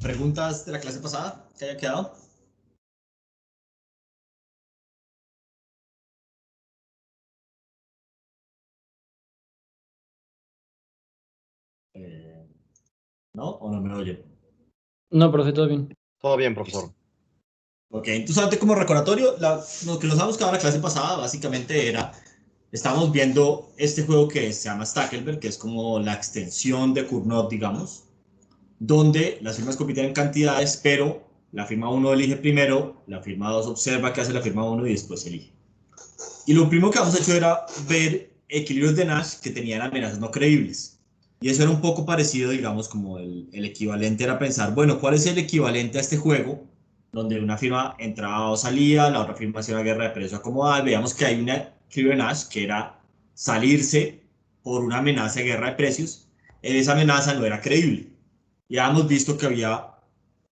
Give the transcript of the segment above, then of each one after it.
¿Preguntas de la clase pasada que haya quedado? ¿No? ¿O no me oye? No, profe, todo bien. Todo bien, profesor. Ok, entonces antes como recordatorio, lo que nos habíamos quedado en la clase pasada básicamente era, estábamos viendo este juego que se llama Stackelberg, que es como la extensión de Cournot, digamos, donde las firmas compiten en cantidades, pero la firma 1 elige primero, la firma 2 observa qué hace la firma 1 y después elige. Y lo primero que habíamos hecho era ver equilibrios de Nash que tenían amenazas no creíbles. Y eso era un poco parecido, digamos, como el equivalente era pensar, bueno, ¿cuál es el equivalente a este juego? Donde una firma entraba o salía, la otra firma hacía una guerra de precios acomodada, y veíamos que hay un equilibrio de Nash que era salirse por una amenaza de guerra de precios. Esa amenaza no era creíble. Ya hemos visto que había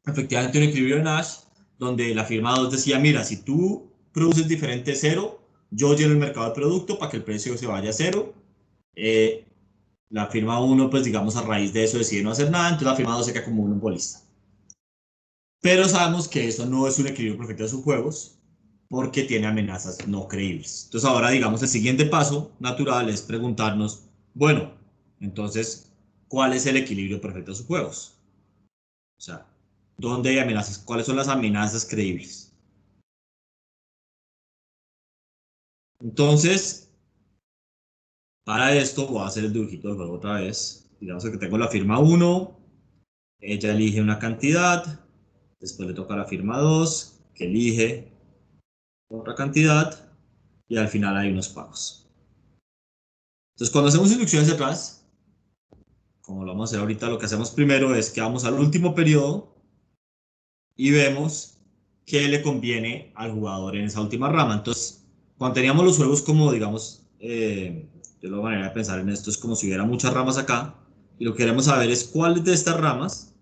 efectivamente un equilibrio de Nash donde la firma 2 decía, mira, si tú produces diferente cero, yo lleno el mercado de producto para que el precio se vaya a cero. La firma 1, pues digamos, a raíz de eso decide no hacer nada, entonces la firma 2 se queda como un monopolista. Pero sabemos que eso no es un equilibrio perfecto de sus juegos porque tiene amenazas no creíbles. Entonces ahora, digamos, el siguiente paso natural es preguntarnos, bueno, entonces, ¿cuál es el equilibrio perfecto de sus juegos? O sea, ¿dónde hay amenazas? ¿Cuáles son las amenazas creíbles? Entonces, para esto voy a hacer el dibujito del juego otra vez. Digamos que tengo la firma 1, ella elige una cantidad, después le toca a la firma 2, que elige otra cantidad, y al final hay unos pagos. Entonces, cuando hacemos instrucciones atrás, como lo vamos a hacer ahorita, lo que hacemos primero es que vamos al último periodo y vemos qué le conviene al jugador en esa última rama. Entonces, cuando teníamos los juegos como, digamos, yo la manera de pensar en esto es como si hubiera muchas ramas acá, y lo que queremos saber es cuál de estas ramas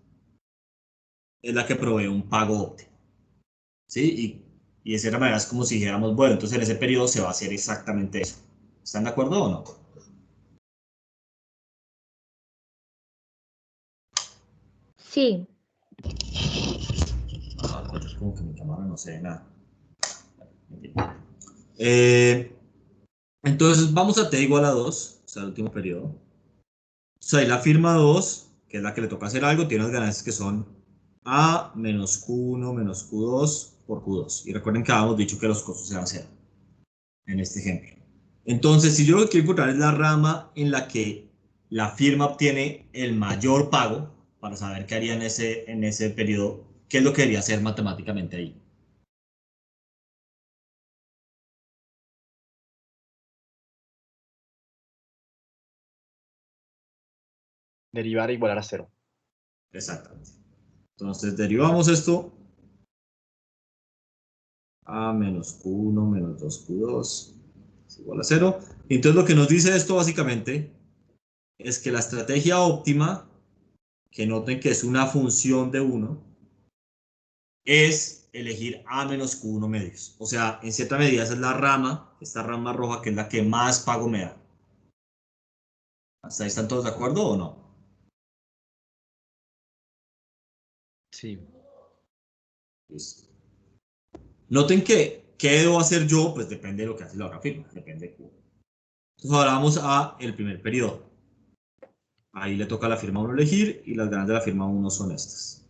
es la que provee un pago óptimo, ¿sí? Y de cierta manera es como si dijéramos, bueno, entonces en ese periodo se va a hacer exactamente eso. ¿Están de acuerdo o no? Sí. Es como que mi cámara no se ve nada. Entonces vamos a t igual a 2, o sea, el último periodo. O sea, y la firma 2, que es la que le toca hacer algo, tiene unas ganancias que son A menos Q1 menos Q2 por Q2. Y recuerden que habíamos dicho que los costos eran 0 en este ejemplo. Entonces, si yo lo que quiero encontrar es la rama en la que la firma obtiene el mayor pago, para saber qué haría en ese periodo, qué es lo que debería hacer matemáticamente ahí. Derivar e igualar a 0. Exactamente. Entonces, derivamos esto. A menos Q1 menos 2Q2 es igual a 0. Y entonces lo que nos dice esto básicamente es que la estrategia óptima, que noten que es una función de 1, es elegir A menos Q1 medios. O sea, en cierta medida esa es la rama, esta rama roja, que es la que más pago me da. ¿Hasta ahí están todos de acuerdo o no? Sí. Listo. Noten que, ¿qué debo hacer yo? Pues depende de lo que hace la otra firma, depende de Q. Entonces ahora vamos a el primer periodo. Ahí le toca a la firma 1 elegir y las ganas de la firma 1 son estas.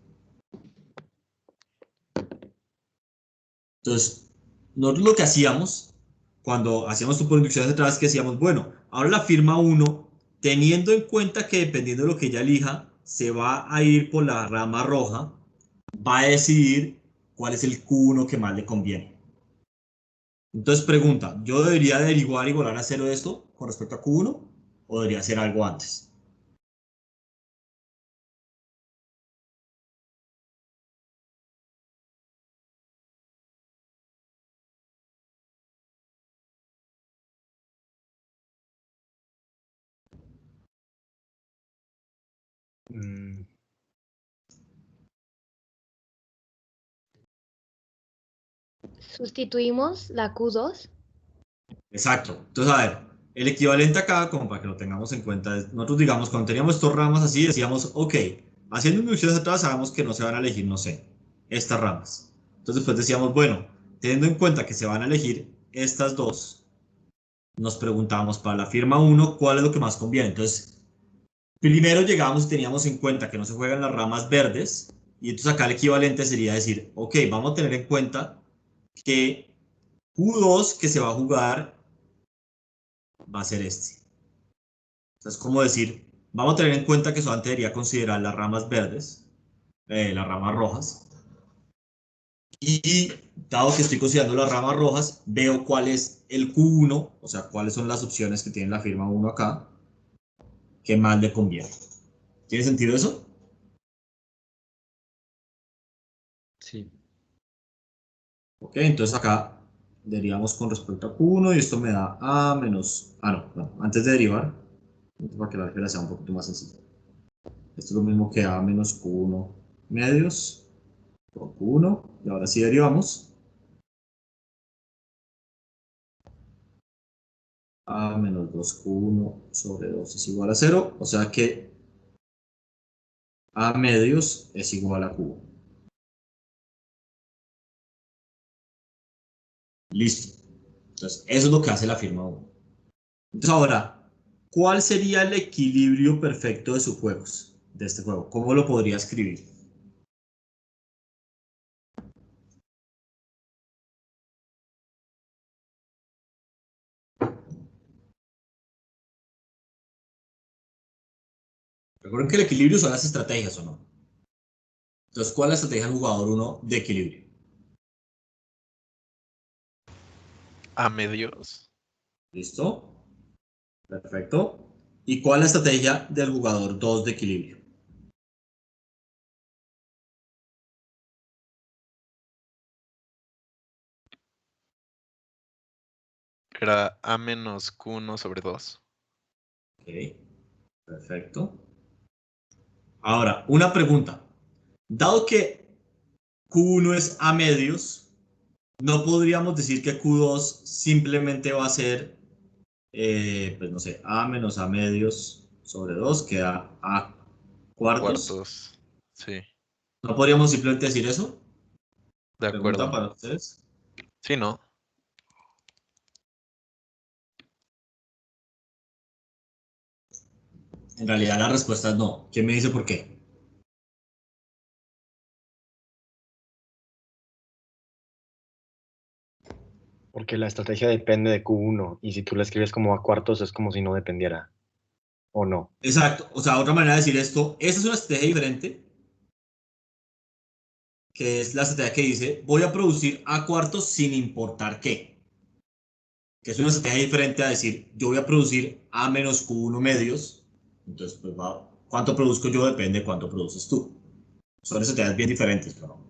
Entonces, nosotros lo que hacíamos cuando hacíamos tu inducciones detrás es que decíamos, bueno, ahora la firma 1, teniendo en cuenta que dependiendo de lo que ella elija, se va a ir por la rama roja, va a decidir cuál es el Q1 que más le conviene. Entonces pregunta, ¿yo debería derivar y volar a cero esto con respecto a Q1 o debería hacer algo antes? Sustituimos la Q2. Exacto. Entonces, a ver, el equivalente acá, como para que lo tengamos en cuenta, nosotros digamos, cuando teníamos estas ramas así, decíamos, ok, haciendo inducciones atrás sabemos que no se van a elegir, no sé, estas ramas. Entonces después decíamos, bueno, teniendo en cuenta que se van a elegir estas dos, nos preguntábamos para la firma 1 cuál es lo que más conviene. Entonces, primero llegamos y teníamos en cuenta que no se juegan las ramas verdes, y entonces acá el equivalente sería decir, ok, vamos a tener en cuenta que Q2 que se va a jugar va a ser este. Entonces, como decir, vamos a tener en cuenta que solamente debería considerar las ramas verdes, las ramas rojas, y dado que estoy considerando las ramas rojas, veo cuál es el Q1, o sea, cuáles son las opciones que tiene la firma 1 acá, que más le conviene. ¿Tiene sentido eso? Sí. Ok, entonces acá derivamos con respecto a Q1 y esto me da A menos... Ah, no, bueno, antes de derivar, para que la álgebra sea un poquito más sencilla. Esto es lo mismo que A menos Q1 medios por Q1, y ahora sí derivamos. A menos 2Q1 sobre 2 es igual a 0, o sea que A medios es igual a Q1. Listo. Entonces, eso es lo que hace la firma 1. Entonces, ahora, ¿cuál sería el equilibrio perfecto de sus juegos? De este juego. ¿Cómo lo podría escribir? Recuerden que el equilibrio son las estrategias, ¿o no? Entonces, ¿cuál es la estrategia del jugador 1 de equilibrio? A medios. ¿Listo? Perfecto. ¿Y cuál es la estrategia del jugador 2 de equilibrio? Era A menos Q1 sobre 2. Ok, perfecto. Ahora, una pregunta. Dado que Q1 es a medios, no podríamos decir que Q2 simplemente va a ser, pues no sé, a menos a medios sobre 2 que da a cuartos. Cuartos. Sí, ¿No podríamos simplemente decir eso? de Pregunta acuerdo. para ustedes. Sí, ¿no? En realidad la respuesta es no. ¿Quién me dice por qué? Porque la estrategia depende de Q1 y si tú la escribes como a cuartos es como si no dependiera, ¿o no? Exacto. O sea, otra manera de decir esto, esa es una estrategia diferente, que es la estrategia que dice, voy a producir a cuartos sin importar qué. Que es una estrategia diferente a decir, yo voy a producir a menos Q1 medios, entonces pues va, cuánto produzco yo depende de cuánto produces tú. Son estrategias bien diferentes, pero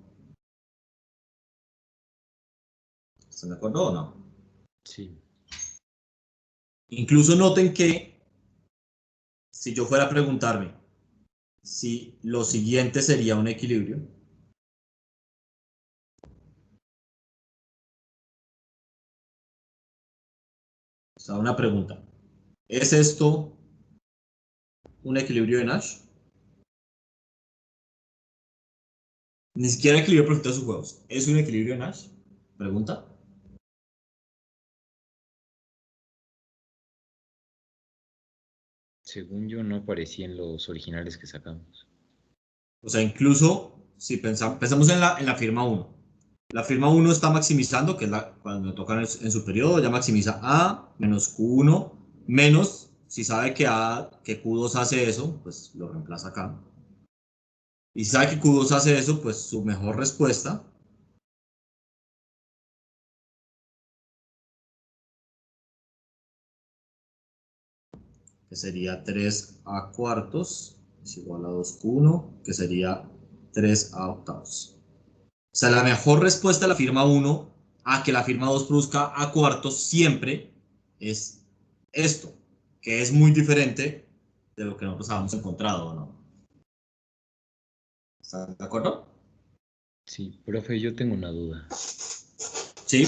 ¿están de acuerdo o no? Sí. Incluso noten que si yo fuera a preguntarme si lo siguiente sería un equilibrio, o sea, una pregunta, ¿es esto un equilibrio de Nash? Ni siquiera equilibrio perfecto de sus juegos. ¿Es un equilibrio de Nash? Pregunta. Según yo, no aparecía en los originales que sacamos. O sea, incluso si pensamos en la firma 1. La firma 1 está maximizando, que es cuando tocan en su periodo, ya maximiza A menos Q1 menos, si sabe que Q2 hace eso, pues lo reemplaza acá. Y si sabe que Q2 hace eso, pues su mejor respuesta que sería 3A cuartos, es igual a 2Q1, que sería 3A octavos. O sea, la mejor respuesta de la firma 1 a que la firma 2 produzca A cuartos siempre es esto, que es muy diferente de lo que nosotros habíamos encontrado, ¿no? ¿Están de acuerdo? Sí, profe, yo tengo una duda. Sí.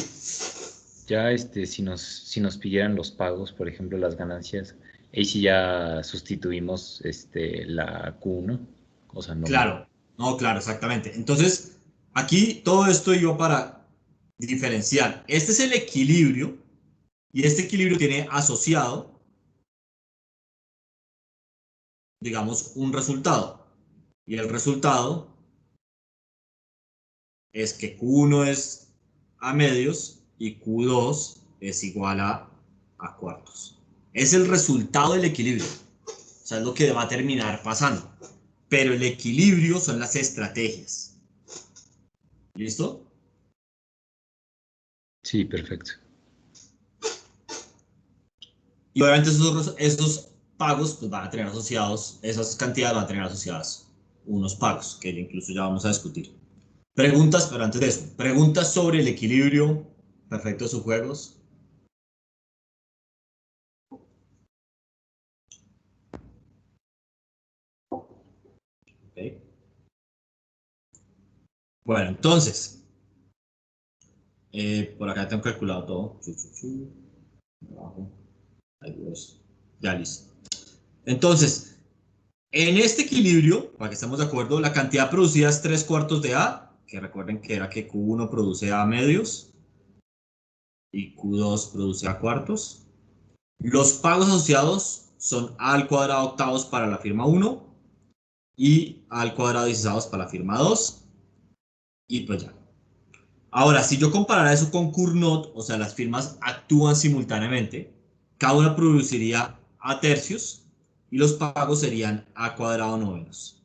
Ya si nos pidieran los pagos, por ejemplo, las ganancias, ahí sí ya sustituimos la Q1. ¿No? O sea, no. Claro, no, claro, exactamente. Entonces, aquí todo esto iba para diferenciar. Este es el equilibrio y este equilibrio tiene asociado, digamos, un resultado. Y el resultado es que Q1 es a medios y Q2 es igual a cuartos. Es el resultado del equilibrio. O sea, es lo que va a terminar pasando. Pero el equilibrio son las estrategias. ¿Listo? Sí, perfecto. Y obviamente esos pagos pues, van a tener asociados, esas cantidades van a tener asociadas unos pagos, que incluso ya vamos a discutir. Preguntas, pero antes de eso, preguntas sobre el equilibrio perfecto de sus juegos. Okay. Bueno, entonces, por acá tengo calculado todo. Abajo. Ay, Dios. Ya listo. Entonces, en este equilibrio, para que estemos de acuerdo, la cantidad producida es 3 cuartos de A, que recuerden que era que Q1 produce A medios y Q2 produce A cuartos. Los pagos asociados son A al cuadrado octavos para la firma 1 y A al cuadrado 16 para la firma 2. Y pues ya. Ahora, si yo comparara eso con Cournot, o sea, las firmas actúan simultáneamente, cada una produciría A tercios y los pagos serían A cuadrado novenos.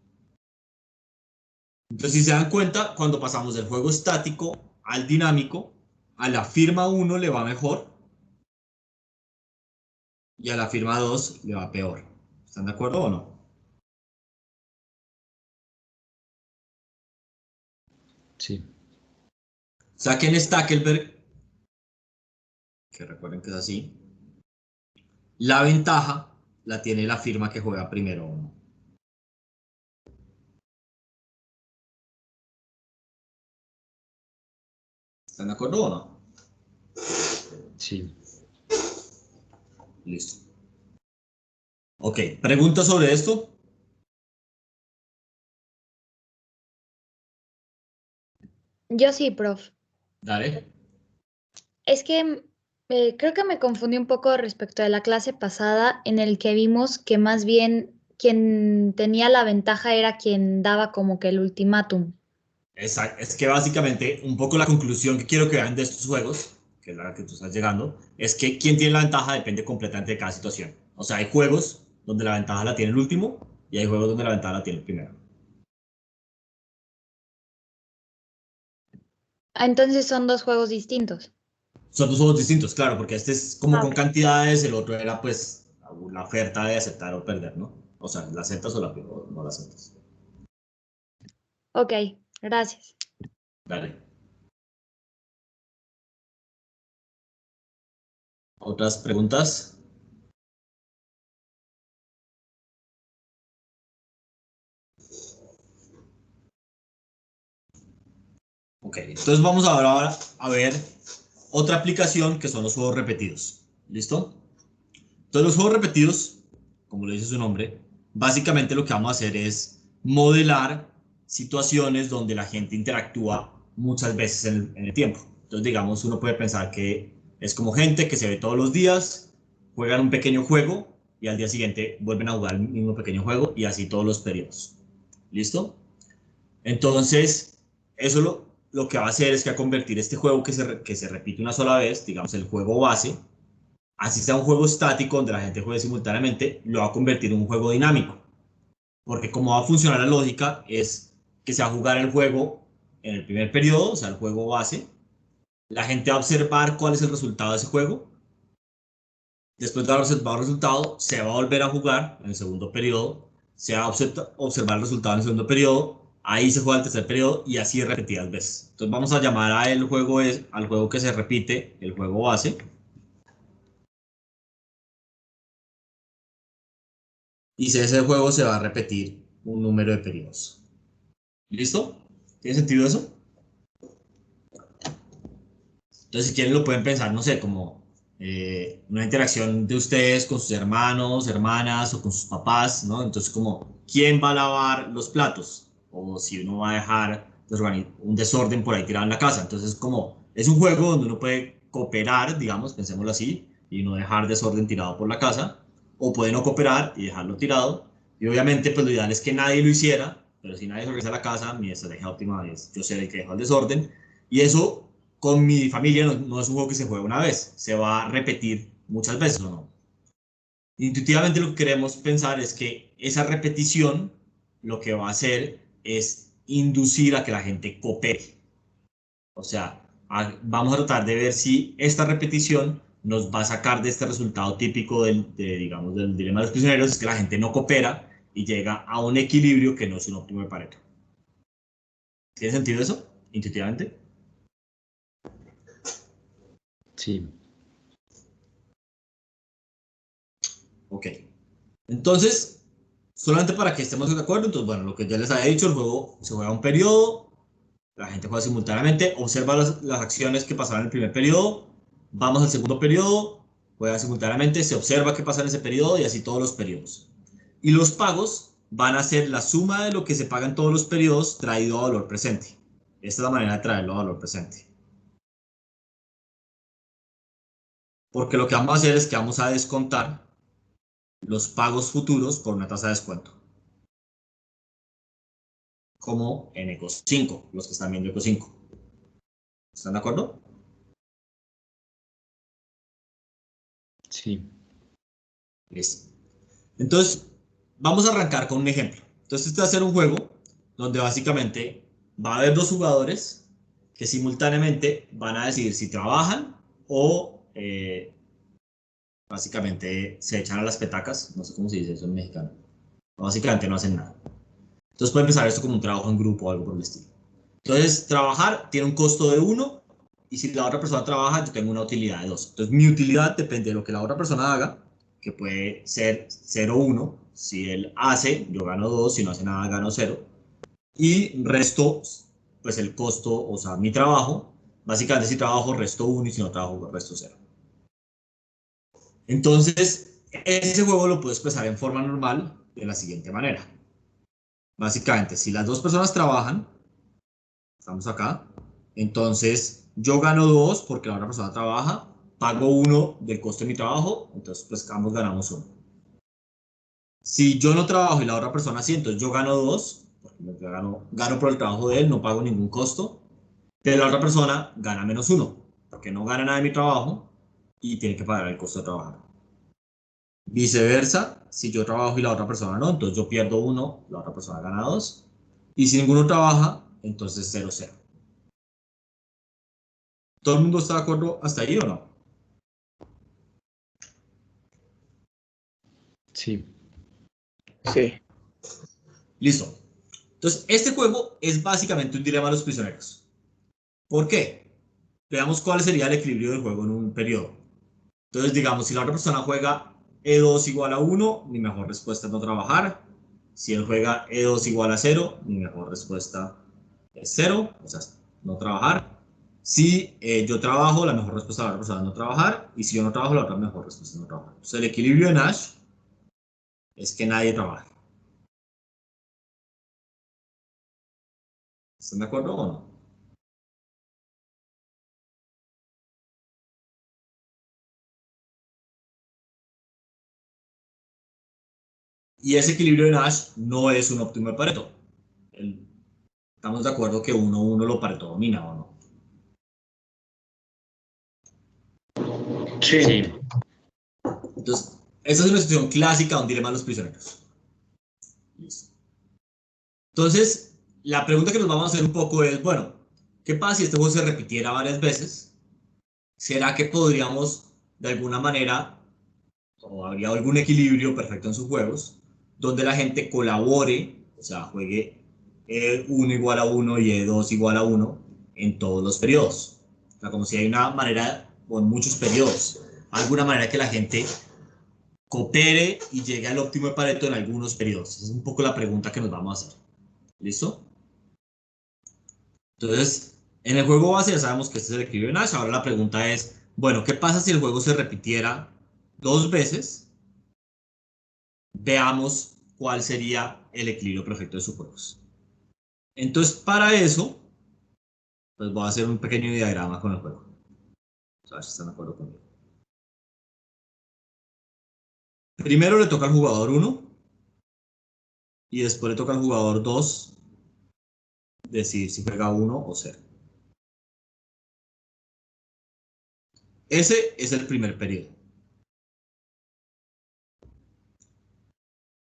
Entonces, si se dan cuenta, cuando pasamos del juego estático al dinámico, a la firma 1 le va mejor y a la firma 2 le va peor. ¿Están de acuerdo o no? Sí. Saquen Stackelberg, que recuerden que es así. La ventaja la tiene la firma que juega primero o no. ¿Están de acuerdo o no? Sí. Listo. Ok, ¿preguntas sobre esto? Yo sí, prof. Dale. Es que creo que me confundí un poco respecto de la clase pasada en el que vimos que más bien quien tenía la ventaja era quien daba como que el ultimátum. Es que básicamente un poco la conclusión que quiero que vean de estos juegos, que es la que tú estás llegando, es que quien tiene la ventaja depende completamente de cada situación. O sea, hay juegos donde la ventaja la tiene el último y hay juegos donde la ventaja la tiene el primero. Ah, entonces son dos juegos distintos. Son dos juegos distintos, claro, porque este es como Ah, con ok. cantidades, el otro era pues la oferta de aceptar o perder, ¿no? O sea, la aceptas o no la aceptas. Ok, gracias. Dale. ¿Otras preguntas? Ok, entonces vamos ahora a ver otra aplicación que son los juegos repetidos. ¿Listo? Entonces los juegos repetidos, como lo dice su nombre, básicamente lo que vamos a hacer es modelar situaciones donde la gente interactúa muchas veces en el tiempo. Entonces, digamos, uno puede pensar que es como gente que se ve todos los días, juegan un pequeño juego y al día siguiente vuelven a jugar el mismo pequeño juego y así todos los periodos. ¿Listo? Entonces, eso lo que va a hacer es que va a convertir este juego que se repite una sola vez, digamos el juego base, así sea un juego estático donde la gente juegue simultáneamente, lo va a convertir en un juego dinámico. Porque como va a funcionar la lógica es que se va a jugar el juego en el primer periodo, o sea, el juego base. La gente va a observar cuál es el resultado de ese juego. Después de haber observado el resultado, se va a volver a jugar en el segundo periodo. Se va a observar el resultado en el segundo periodo. Ahí se juega el tercer periodo y así repetidas veces. Entonces vamos a llamar a el juego al juego que se repite, el juego base. Y si ese juego se va a repetir un número de periodos. ¿Listo? ¿Tiene sentido eso? Entonces, si quieren, lo pueden pensar, no sé, como una interacción de ustedes con sus hermanos, hermanas o con sus papás, ¿no? Entonces, como quién va a lavar los platos, o si uno va a dejar un desorden por ahí tirado en la casa. Entonces, como es un juego donde uno puede cooperar, digamos, pensémoslo así, y no dejar desorden tirado por la casa, o puede no cooperar y dejarlo tirado. Y obviamente, pues lo ideal es que nadie lo hiciera, pero si nadie se organiza la casa, mi estrategia óptima es yo ser el que deja el desorden. Y eso, con mi familia, no es un juego que se juega una vez, se va a repetir muchas veces, ¿o no? Intuitivamente lo que queremos pensar es que esa repetición lo que va a hacer es inducir a que la gente coopere. O sea, vamos a tratar de ver si esta repetición nos va a sacar de este resultado típico digamos, del dilema de los prisioneros, es que la gente no coopera y llega a un equilibrio que no es un óptimo de Pareto. ¿Tiene sentido eso, intuitivamente? Sí. Ok. Entonces, solamente para que estemos de acuerdo, entonces, bueno, lo que ya les había dicho, el juego se juega un periodo, la gente juega simultáneamente, observa las acciones que pasaron en el primer periodo, vamos al segundo periodo, juega simultáneamente, se observa qué pasa en ese periodo y así todos los periodos. Y los pagos van a ser la suma de lo que se paga en todos los periodos traído a valor presente. Esta es la manera de traerlo a valor presente. Porque lo que vamos a hacer es que vamos a descontar los pagos futuros por una tasa de descuento. Como en ECO 5, los que están viendo ECO 5. ¿Están de acuerdo? Sí. Listo. Entonces, vamos a arrancar con un ejemplo. Entonces, este va a ser un juego donde básicamente va a haber dos jugadores que simultáneamente van a decidir si trabajan o básicamente se echan a las petacas. No sé cómo se dice eso en mexicano. Básicamente no hacen nada. Entonces puede empezar esto como un trabajo en grupo o algo por el estilo. Entonces, trabajar tiene un costo de 1 y si la otra persona trabaja, yo tengo una utilidad de 2. Entonces, mi utilidad depende de lo que la otra persona haga, que puede ser 0 o 1. Si él hace, yo gano 2, si no hace nada, gano 0. Y resto, pues el costo, o sea, mi trabajo. Básicamente, si trabajo, resto 1 y si no trabajo, resto 0. Entonces, ese juego lo puedo expresar en forma normal de la siguiente manera. Básicamente, si las dos personas trabajan, estamos acá, entonces yo gano 2 porque la otra persona trabaja, pago 1 del costo de mi trabajo, entonces pues ambos ganamos 1. Si yo no trabajo y la otra persona sí, entonces yo gano 2, porque gano por el trabajo de él, no pago ningún costo, pero la otra persona gana menos 1, porque no gana nada de mi trabajo y tiene que pagar el costo de trabajar. Viceversa, si yo trabajo y la otra persona no, entonces yo pierdo 1, la otra persona gana 2. Y si ninguno trabaja, entonces 0, 0. ¿Todo el mundo está de acuerdo hasta ahí o no? Sí. Sí. Listo. Entonces, este juego es básicamente un dilema de los prisioneros. ¿Por qué? Veamos cuál sería el equilibrio del juego en un periodo. Entonces, digamos, si la otra persona juega E2 igual a 1, mi mejor respuesta es no trabajar. Si él juega E2 igual a 0, mi mejor respuesta es 0, o sea, no trabajar. Si yo trabajo, la mejor respuesta de la otra persona es no trabajar. Y si yo no trabajo, la otra mejor respuesta es no trabajar. Entonces, el equilibrio de Nash es que nadie trabaje. ¿Están de acuerdo o no? Y ese equilibrio de Nash no es un óptimo de Pareto. Estamos de acuerdo que 1-1 lo Pareto domina, ¿o no? Sí. Sí. Entonces, esa es una situación clásica de un dilema de los prisioneros. Listo. Entonces, la pregunta que nos vamos a hacer un poco es, bueno, ¿qué pasa si este juego se repitiera varias veces? ¿Será que podríamos, de alguna manera, o habría algún equilibrio perfecto en sus juegos, donde la gente colabore, o sea, juegue E1 igual a 1 y E2 igual a 1 en todos los periodos? O sea, como si hay una manera, o en muchos periodos, alguna manera que la gente coopere y llegue al óptimo de Pareto en algunos periodos. Esa es un poco la pregunta que nos vamos a hacer. ¿Listo? Entonces, en el juego base ya sabemos que este es el equilibrio de Nash. Ahora la pregunta es, bueno, ¿qué pasa si el juego se repitiera 2 veces? Veamos cuál sería el equilibrio perfecto de sus juegos. Entonces, para eso, pues voy a hacer un pequeño diagrama con el juego. A ver si están de acuerdo conmigo. Primero le toca al jugador 1 y después le toca al jugador 2 decidir si juega 1 o 0. Ese es el primer periodo.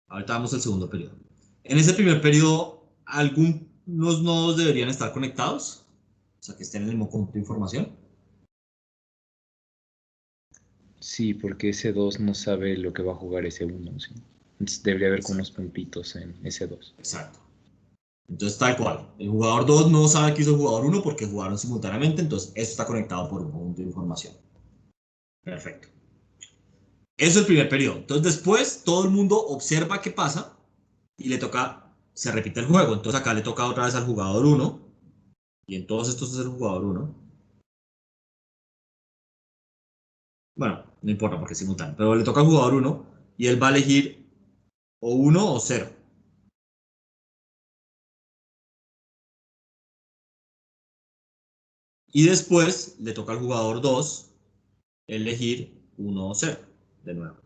Ahorita vamos al segundo periodo. En ese primer periodo, algunos nodos deberían estar conectados, o sea, que estén en el mismo conjunto de información. Sí, porque ese 2 no sabe lo que va a jugar ese 1. ¿Sí? Entonces debería haber como unos puntitos en ese 2. Exacto. Entonces, tal cual. El jugador 2 no sabe que hizo el jugador 1 porque jugaron simultáneamente, entonces eso está conectado por un conjunto de información. Perfecto. Eso es el primer periodo. Entonces, después todo el mundo observa qué pasa y le toca, se repite el juego. Entonces, acá le toca otra vez al jugador 1 y en todos estos es el jugador 1. Bueno, no importa porque es simultáneo, pero le toca al jugador 1 y él va a elegir o 1 o 0. Y después le toca al jugador 2 elegir 1 o 0 de nuevo.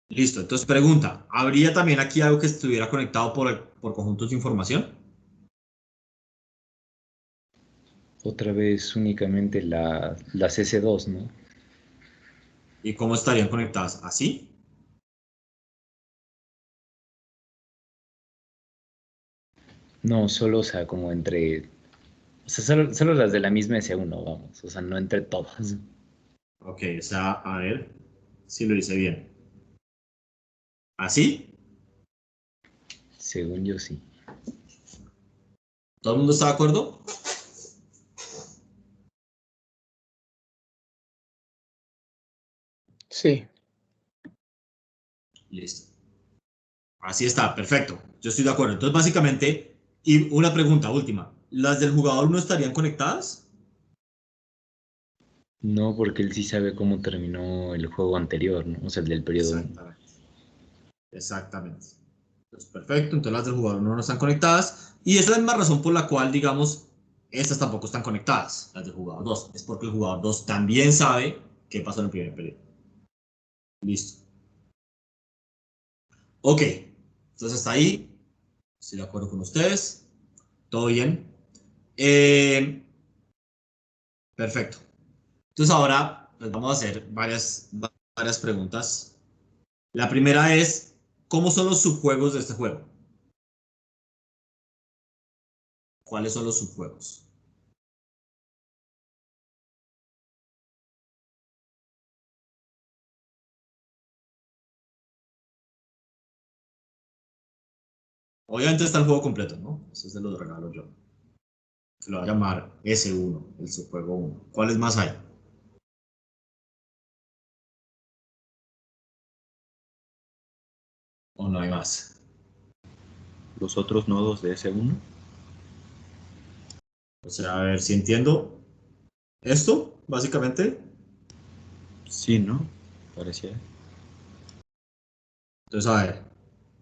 Listo, entonces pregunta, ¿habría también aquí algo que estuviera conectado por conjuntos de información? Otra vez únicamente las S2, ¿no? ¿Y cómo estarían conectadas? ¿Así? No, solo, o sea, como entre... O sea, solo las de la misma S1, vamos. O sea, no entre todas. Ok, o sea, a ver si lo hice bien. ¿Así? Según yo, sí. ¿Todo el mundo está de acuerdo? Sí. Listo. Así está, perfecto. Yo estoy de acuerdo. Entonces, básicamente, y una pregunta última. ¿Las del jugador 1 estarían conectadas? No, porque él sí sabe cómo terminó el juego anterior, ¿no? O sea, el del periodo 1. Exactamente. Exactamente. Entonces, perfecto. Entonces, las del jugador 1 no están conectadas. Y esa es la misma razón por la cual, digamos, estas tampoco están conectadas, las del jugador 2. Es porque el jugador 2 también sabe qué pasó en el primer periodo. Listo. Ok. Entonces, hasta ahí. Estoy de acuerdo con ustedes. Todo bien. Perfecto. Entonces ahora pues vamos a hacer varias preguntas. La primera es, ¿cómo son los subjuegos de este juego? ¿Cuáles son los subjuegos? Obviamente está el juego completo, ¿no? Eso se los regalo yo. Se lo voy a llamar S1, el subjuego 1. ¿Cuáles más hay? ¿O no hay más? Los otros nodos de S1. O sea, a ver si entiendo. Esto, básicamente. Sí, ¿no? Parecía. Entonces, a ver,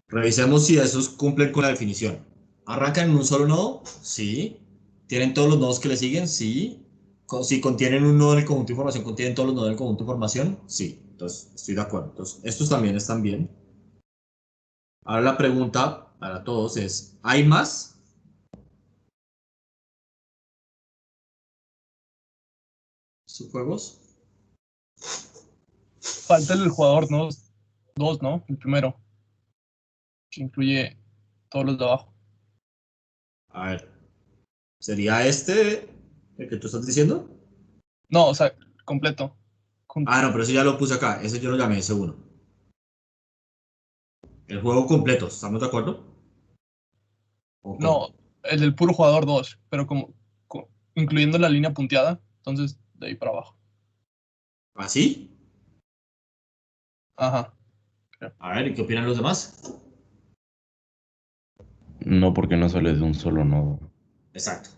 revisemos si esos cumplen con la definición. ¿Arrancan en un solo nodo? Sí. ¿Tienen todos los nodos que le siguen? Sí. Si contienen un nodo en el conjunto de información, ¿contienen todos los nodos del conjunto de información? Sí. Entonces, estoy de acuerdo. Entonces, estos también están bien. Ahora la pregunta para todos es, ¿hay más subjuegos? Falta el jugador 2, ¿no? El primero, que incluye todos los de abajo. A ver, ¿sería este el que tú estás diciendo? No, o sea, completo. Ah, no, pero eso ya lo puse acá. Ese yo lo llamé S1. El juego completo, ¿estamos de acuerdo? ¿O cómo? No, el del puro jugador 2, pero incluyendo la línea punteada, entonces de ahí para abajo. ¿Así? Ajá. A ver, ¿y qué opinan los demás? No, porque no sale de un solo nodo. Exacto.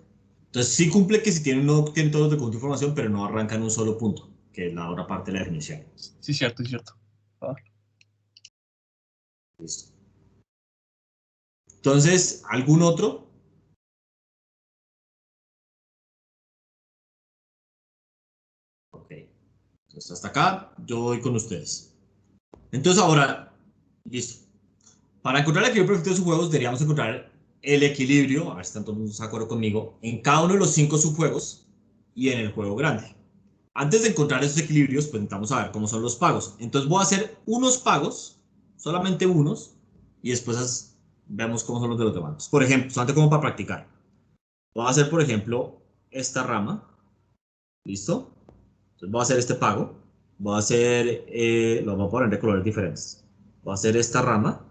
Entonces sí cumple que si tiene un nodo, tiene todos los de conjunto de información, pero no arranca en un solo punto, que es la otra parte de la definición. Sí, cierto, es cierto. Listo. Entonces, ¿algún otro? Ok. Entonces, hasta acá, yo voy con ustedes. Entonces, ahora, listo. Para encontrar el equilibrio perfecto de subjuegos, deberíamos encontrar el equilibrio, a ver si están todos de acuerdo conmigo, en cada uno de los 5 subjuegos y en el juego grande. Antes de encontrar esos equilibrios, pues necesitamos saber cómo son los pagos. Entonces voy a hacer unos pagos, solamente unos, y después vemos cómo son los de los demás. Por ejemplo, solamente como para practicar. Voy a hacer, por ejemplo, esta rama. ¿Listo? Entonces voy a hacer este pago. Voy a hacer, lo voy a poner de colores diferentes. Voy a hacer esta rama.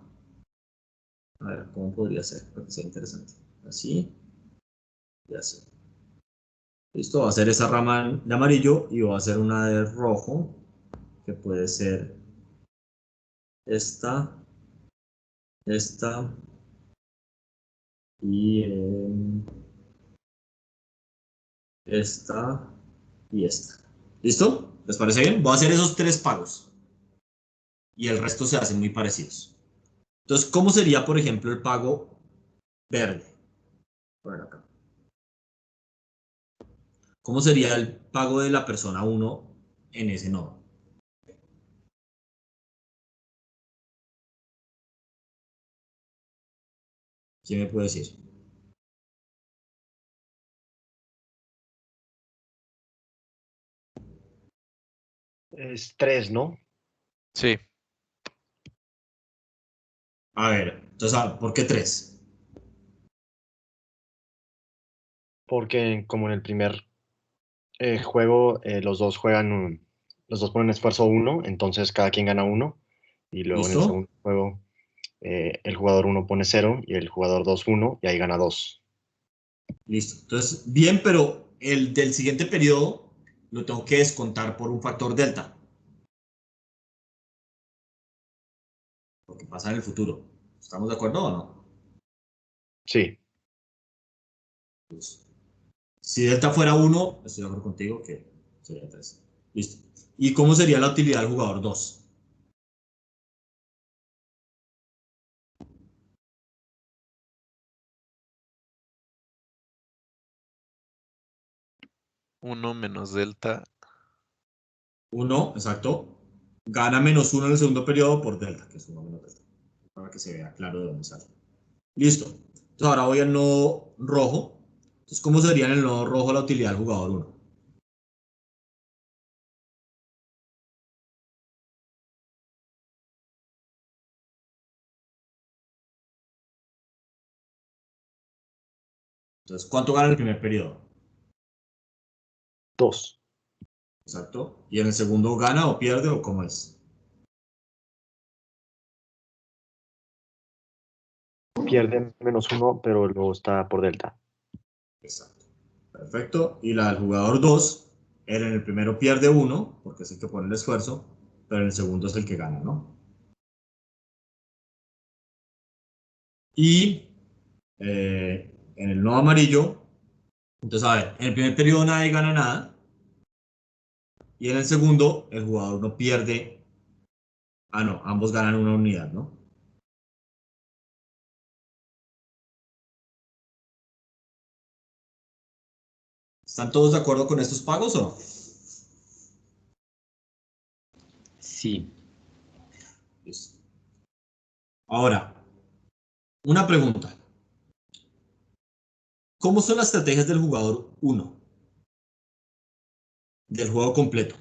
A ver, ¿cómo podría ser? Para que sea interesante. Así. Y así. Listo, voy a hacer esa rama de amarillo y voy a hacer una de rojo, que puede ser esta, esta y esta y esta. ¿Listo? ¿Les parece bien? Voy a hacer esos 3 pagos y el resto se hacen muy parecidos. Entonces, ¿cómo sería, por ejemplo, el pago verde? Por acá. ¿Cómo sería el pago de la persona 1 en ese nodo? ¿Quién me puede decir? Es 3, ¿no? Sí, A ver, entonces, ¿por qué 3? Porque como en el primer juego, los dos juegan, los dos ponen esfuerzo 1, entonces cada quien gana 1. Y luego en el ¿Listo? segundo juego, el jugador 1 pone 0 y el jugador 2 1 y ahí gana 2. Listo. Entonces, bien, pero el del siguiente periodo lo tengo que descontar por un factor delta. Porque pasa en el futuro. ¿Estamos de acuerdo o no? Sí, Pues, si delta fuera 1, estoy de acuerdo contigo que sería 3. Listo. ¿Y cómo sería la utilidad del jugador 2? uno menos delta. 1, exacto. Gana -1 en el segundo periodo por delta, que es 1 menos delta. Para que se vea claro de dónde sale. Listo. Entonces ahora voy al nodo rojo. Entonces, ¿cómo sería en el nodo rojo la utilidad del jugador 1? Entonces, ¿cuánto gana en el primer periodo? 2. Exacto. ¿Y en el segundo gana o pierde o cómo es? Pierde -1, pero luego está por delta. Exacto. Perfecto. Y la del jugador 2, él en el primero pierde 1, porque es el que pone el esfuerzo, pero en el segundo es el que gana, ¿no? Y en el nodo amarillo, entonces, a ver, en el primer periodo nadie gana nada, y en el segundo el jugador no pierde, no, ambos ganan una unidad, ¿no? ¿Están todos de acuerdo con estos pagos o no? Sí. Listo. Ahora, una pregunta. ¿Cómo son las estrategias del jugador 1? Del juego completo.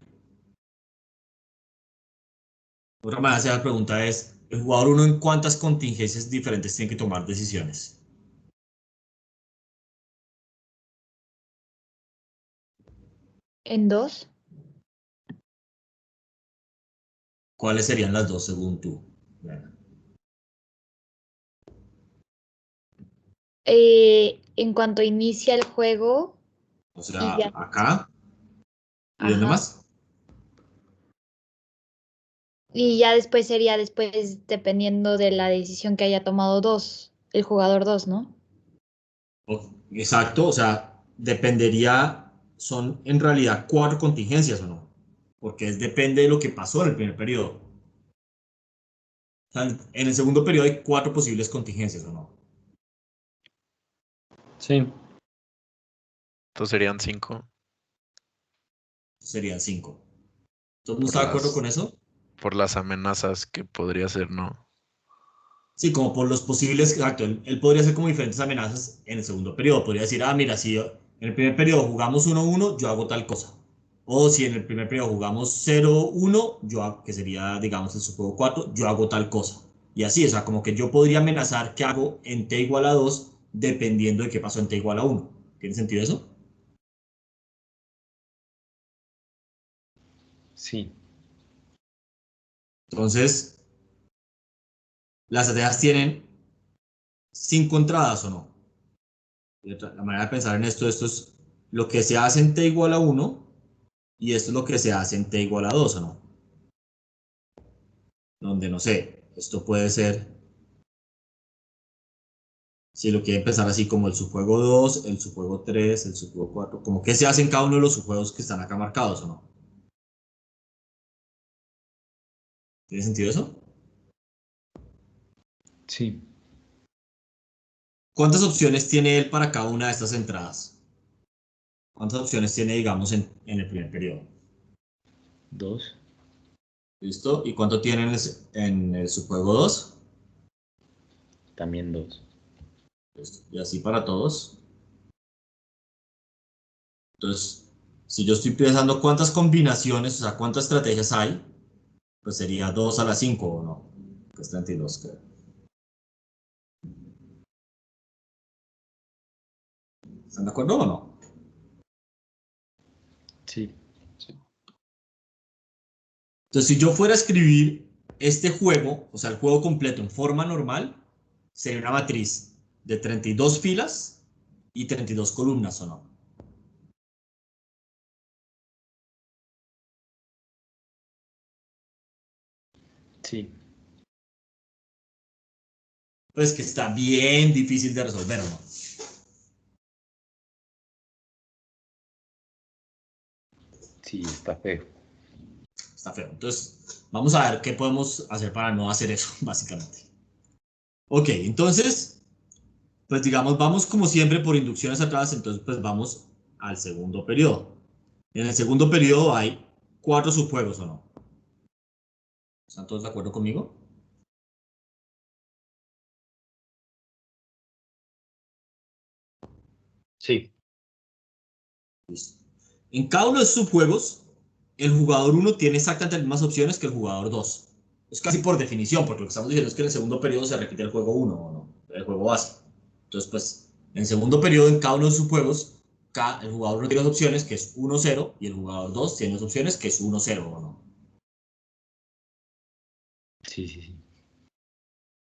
Otra manera de hacer la pregunta es, ¿el jugador 1 en cuántas contingencias diferentes tiene que tomar decisiones? ¿En 2? ¿Cuáles serían las dos según tú? En cuanto inicia el juego O y sea, ya. acá y dónde Ajá. más. Y ya después sería dependiendo de la decisión que haya tomado el jugador 2, ¿no? Exacto, o sea, dependería, son en realidad 4 contingencias o no, porque depende de lo que pasó en el primer periodo. O sea, en el segundo periodo hay 4 posibles contingencias o no. Sí, Entonces serían 5 Serían 5. ¿Todo el mundo por está de acuerdo las, con eso? por las amenazas que podría ser, ¿no? Sí, como por los posibles, exacto, él podría hacer como diferentes amenazas en el segundo periodo. Podría decir, mira, si en el primer periodo jugamos 1-1, yo hago tal cosa. O si en el primer periodo jugamos 0-1, que sería, digamos, en su juego 4, yo hago tal cosa. Y así, o sea, como que yo podría amenazar que hago en t igual a 2, dependiendo de qué pasó en t igual a 1. ¿Tiene sentido eso? sí, Entonces, las estrategias tienen 5 entradas o no. La manera de pensar en esto es lo que se hace en t igual a 1 y esto es lo que se hace en t igual a 2 o no. Donde no sé, esto puede ser, si lo quieren pensar así como el subjuego 2, el subjuego 3, el subjuego 4, como que se hace en cada uno de los subjuegos que están acá marcados o no. ¿Tiene sentido eso? sí. ¿Cuántas opciones tiene él para cada una de estas entradas? ¿Cuántas opciones tiene, digamos, en el primer periodo? 2, ¿Listo? ¿Y cuánto tiene en el subjuego 2? también 2. Listo. Y así para todos. Entonces, si yo estoy pensando cuántas combinaciones, o sea, cuántas estrategias hay, pues sería 2 a la 5, ¿o no? Que es 32, creo. ¿Están de acuerdo o no? Sí, Entonces, si yo fuera a escribir este juego, o sea, el juego completo en forma normal, sería una matriz de 32 filas y 32 columnas, ¿o no? sí, Pues que está bien difícil de resolver, ¿o no? sí, está feo. Está feo. Entonces, vamos a ver qué podemos hacer para no hacer eso, básicamente. Ok, entonces, pues digamos, vamos como siempre por inducciones atrás, entonces pues vamos al segundo periodo. En el segundo periodo hay 4 subjuegos, ¿o no? ¿Están todos de acuerdo conmigo? Sí, Listo. En cada uno de esos subjuegos, el jugador 1 tiene exactamente las mismas opciones que el jugador 2. Es casi por definición, porque lo que estamos diciendo es que en el segundo periodo se repite el juego 1, ¿o no? El juego base. Entonces, pues, en el segundo periodo, en cada uno de sus subjuegos, el jugador 1 tiene las opciones que es 1-0 y el jugador 2 tiene las opciones que es 1-0, ¿o no? Sí, sí, sí.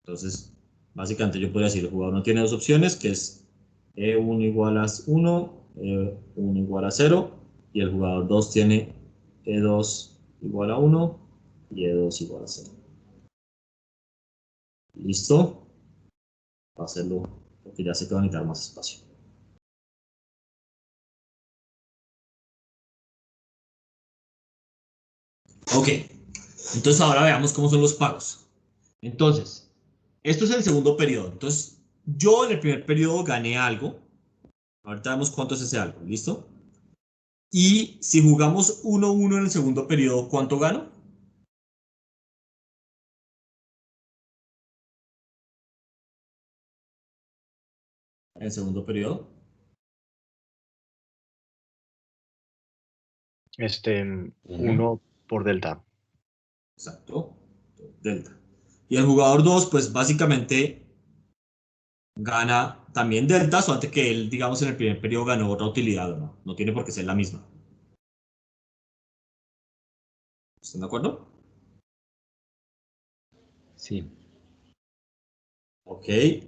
Entonces, básicamente yo podría decir, el jugador 1 tiene dos opciones, que es E1 igual a 1, E1 igual a 0, y el jugador 2 tiene E2 igual a 1 y E2 igual a 0. ¿Listo? Para hacerlo, porque ya sé que va a necesitar más espacio. Ok, entonces ahora veamos cómo son los pagos. Entonces, esto es el segundo periodo. Entonces, yo en el primer periodo gané algo. Ahorita vemos cuánto es ese algo, ¿listo? Y si jugamos 1-1 en el segundo periodo, ¿cuánto gano? En el segundo periodo. Uno por delta. Exacto. Delta. Y el jugador 2, pues básicamente gana también delta, solo antes que él, digamos, en el primer periodo ganó otra utilidad, ¿no? No tiene por qué ser la misma. ¿Están de acuerdo? Sí, Ok,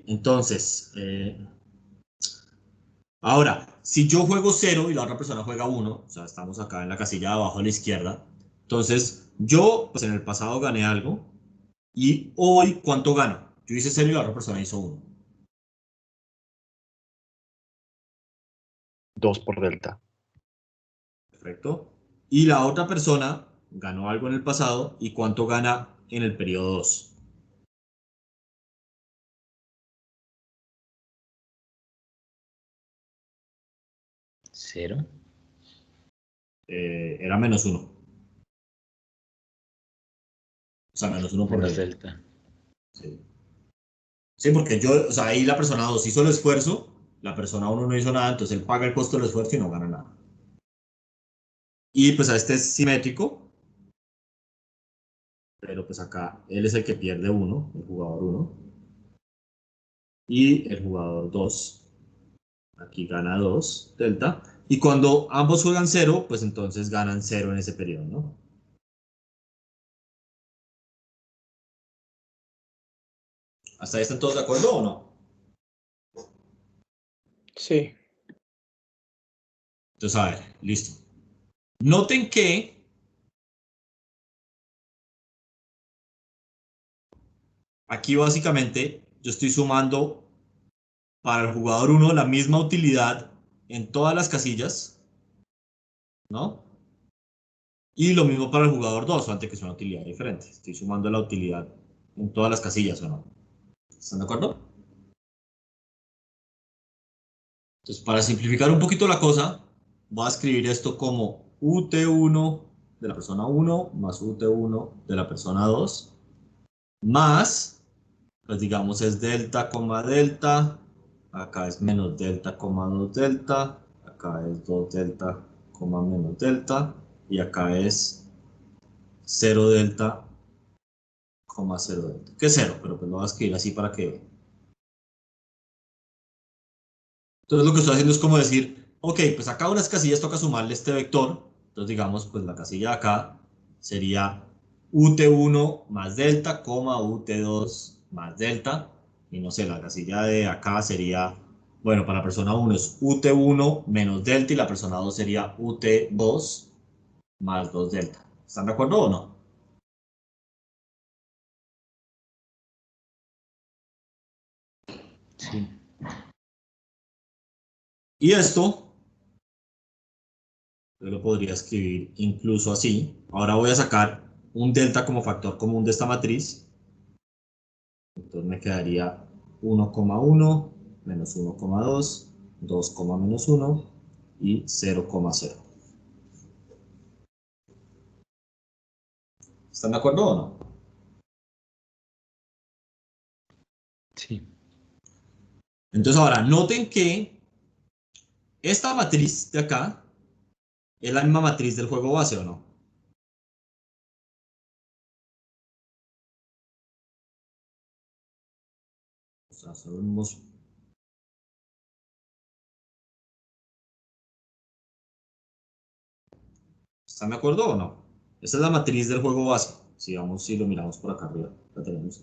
entonces, ahora, si yo juego 0 y la otra persona juega 1, o sea, estamos acá en la casilla de abajo a la izquierda, entonces Yo, pues en el pasado gané algo. Y hoy, ¿cuánto gano? Yo hice 0 y la otra persona hizo 1. 2 por delta. Perfecto. Y la otra persona ganó algo en el pasado. ¿Y cuánto gana en el periodo 2? ¿Cero? Era -1. O sea, -1 por Menos delta. delta. Sí. Sí, porque yo, o sea, ahí la persona 2 hizo el esfuerzo, la persona 1 no hizo nada, entonces él paga el costo del esfuerzo y no gana nada. Y pues a este es simétrico, pero pues acá él es el que pierde 1, el jugador 1, y el jugador 2, aquí gana 2, delta, y cuando ambos juegan 0, pues entonces ganan 0 en ese periodo, ¿no? ¿Hasta ahí están todos de acuerdo o no? Sí. Entonces, a ver, listo. Noten que aquí básicamente yo estoy sumando para el jugador 1 la misma utilidad en todas las casillas, ¿no? Y lo mismo para el jugador 2, antes que es una utilidad diferente. Estoy sumando la utilidad en todas las casillas, ¿o no? ¿Están de acuerdo? Entonces, para simplificar un poquito la cosa, voy a escribir esto como UT1 de la persona 1 más UT1 de la persona 2 más, pues digamos es delta, delta, acá es menos delta, 2 delta, acá es 2 delta, menos delta, y acá es 0 delta, 0 delta, que es 0, pero pues lo voy a escribir así para que... Entonces lo que estoy haciendo es como decir, ok, pues a cada una de las casillas toca sumarle este vector, entonces digamos, pues la casilla de acá sería UT1 más delta, UT2 más delta, y no sé, la casilla de acá sería, bueno, para la persona 1 es UT1 menos delta y la persona 2 sería UT2 más 2 delta. ¿Están de acuerdo o no? Sí. Y esto yo lo podría escribir incluso así. Ahora voy a sacar un delta como factor común de esta matriz. Entonces me quedaría 1,1 menos 1,2, 2, menos 1 y 0,0. ¿Están de acuerdo o no? Sí. Entonces ahora noten que esta matriz de acá es la misma matriz del juego base o no. O sea, sabemos... ¿Están de acuerdo o no? Esa es la matriz del juego base. Si vamos, si lo miramos por acá arriba, la tenemos.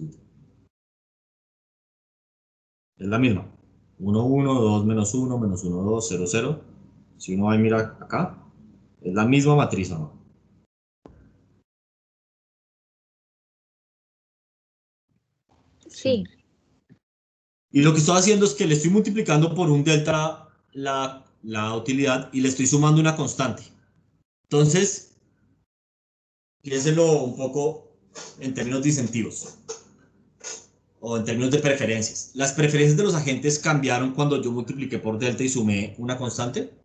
Es la misma. 1, 1, 2, menos 1, 2, 0, 0. Si uno va y mira acá, es la misma matriz, ¿o no? Sí, Y lo que estoy haciendo es que le estoy multiplicando por un delta la utilidad y le estoy sumando una constante. Entonces, piénselo un poco en términos de incentivos o en términos de preferencias. ¿Las preferencias de los agentes cambiaron cuando yo multipliqué por delta y sumé una constante?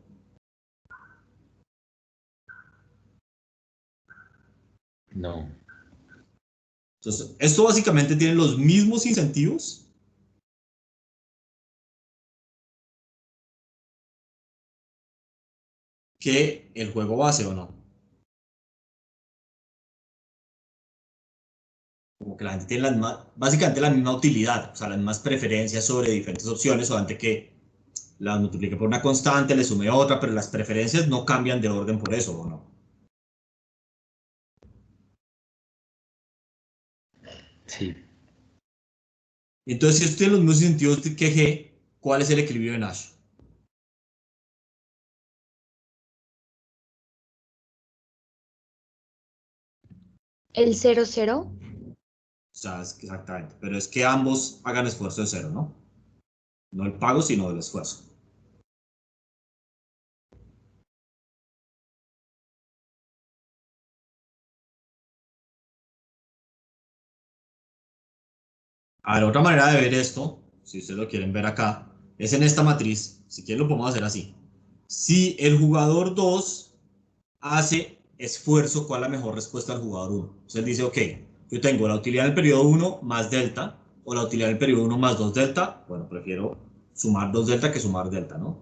No. Entonces, esto básicamente tiene los mismos incentivos que el juego base, ¿o no? Como que la gente tiene básicamente la misma utilidad, o sea, las mismas preferencias sobre diferentes opciones, o antes que las multiplique por una constante, le sume otra, pero las preferencias no cambian de orden por eso, ¿o no? Sí. Entonces, si esto tiene los mismos sentidos que G, ¿cuál es el equilibrio de Nash? El 0-0. O sea, exactamente. Pero es que ambos hagan esfuerzo de cero, ¿no? No el pago, sino el esfuerzo. A ver, otra manera de ver esto, si ustedes lo quieren ver acá, es en esta matriz. Si quieren lo podemos hacer así. Si el jugador 2 hace esfuerzo, ¿cuál es la mejor respuesta al jugador 1? Entonces él dice, ok, yo tengo la utilidad del periodo 1 más delta, o la utilidad del periodo 1 más 2 delta. Bueno, prefiero sumar 2 delta que sumar delta, ¿no?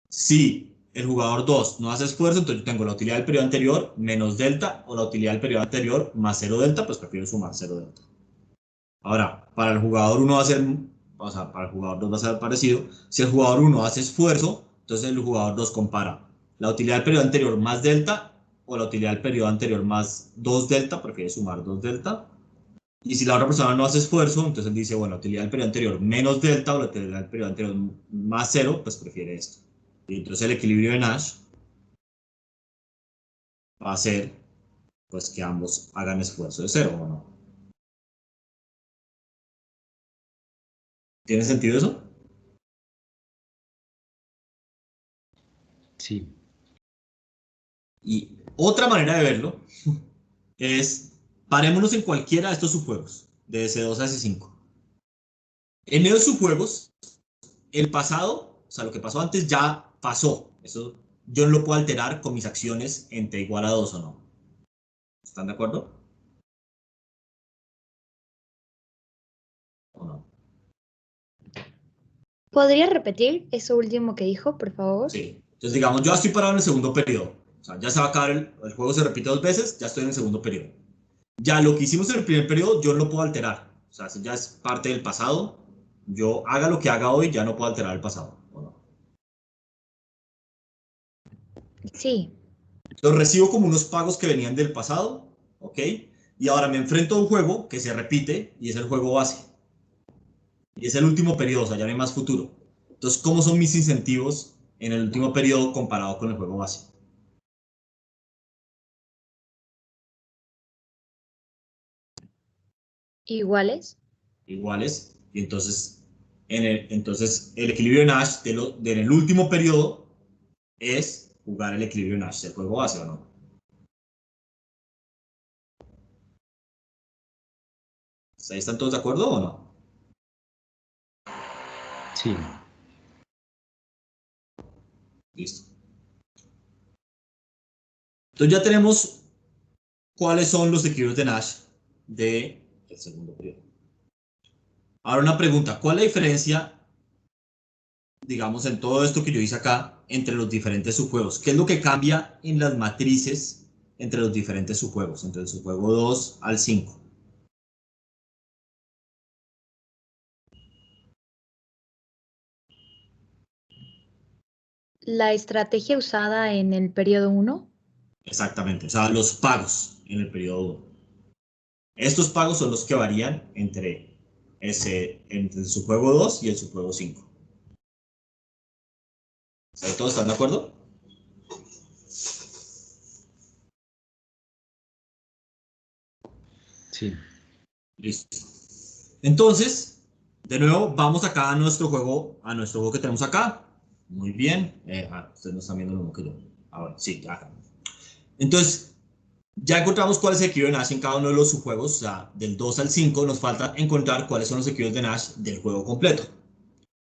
Si el jugador 2 no hace esfuerzo, entonces yo tengo la utilidad del periodo anterior menos delta, o la utilidad del periodo anterior más 0 delta, pues prefiero sumar 0 delta. Ahora, para el jugador 1 va a ser, o sea, para el jugador 2 va a ser parecido. Si el jugador 1 hace esfuerzo, entonces el jugador 2 compara la utilidad del periodo anterior más delta, o la utilidad del periodo anterior más 2 delta, prefiere sumar 2 delta. Y si la otra persona no hace esfuerzo, entonces dice, bueno, la utilidad del periodo anterior menos delta, o la utilidad del periodo anterior más 0, pues prefiere esto. Y entonces el equilibrio de Nash va a ser, pues, que ambos hagan esfuerzo de 0, ¿o no? ¿Tiene sentido eso? Sí. Y otra manera de verlo es, parémonos en cualquiera de estos subjuegos, de S2 a S5. En medio de subjuegos, el pasado, o sea, lo que pasó antes ya pasó. Eso yo no lo puedo alterar con mis acciones en t igual a 2 o no. ¿Están de acuerdo? ¿O no? ¿Podría repetir eso último que dijo, por favor? Sí. Entonces, digamos, yo ya estoy parado en el segundo periodo. O sea, ya se va a acabar el juego, se repite 2 veces, ya estoy en el segundo periodo. Ya lo que hicimos en el primer periodo, yo no lo puedo alterar. O sea, eso ya es parte del pasado. Yo haga lo que haga hoy, ya no puedo alterar el pasado. ¿O no? Sí. Los recibo como unos pagos que venían del pasado, ¿ok? Y ahora me enfrento a un juego que se repite y es el juego base. Y es el último periodo, o sea, ya no hay más futuro. Entonces, ¿cómo son mis incentivos en el último periodo comparado con el juego base? ¿Iguales? Iguales. Y entonces, entonces el equilibrio de Nash del último periodo es jugar el equilibrio de Nash del juego base, ¿o no? ¿Ahí están todos de acuerdo o no? Sí. Listo. Entonces ya tenemos cuáles son los equilibrios de Nash del segundo periodo. Ahora una pregunta, ¿cuál es la diferencia, digamos, en todo esto que yo hice acá, entre los diferentes subjuegos? ¿Qué es lo que cambia en las matrices entre los diferentes subjuegos, entre el subjuego 2 al 5? La estrategia usada en el periodo 1. Exactamente, o sea, los pagos en el periodo 1. Estos pagos son los que varían entre el subjuego 2 y el subjuego 5. ¿Todos están de acuerdo? Sí. Listo. Entonces, de nuevo, vamos acá a nuestro juego que tenemos acá. Muy bien. Ustedes no están viendo lo mismo que yo. Ahora, sí, acá. Entonces, ya encontramos cuál es el equilibrio de Nash en cada uno de los subjuegos. O sea, del 2 al 5 nos falta encontrar cuáles son los equilibrios de Nash del juego completo.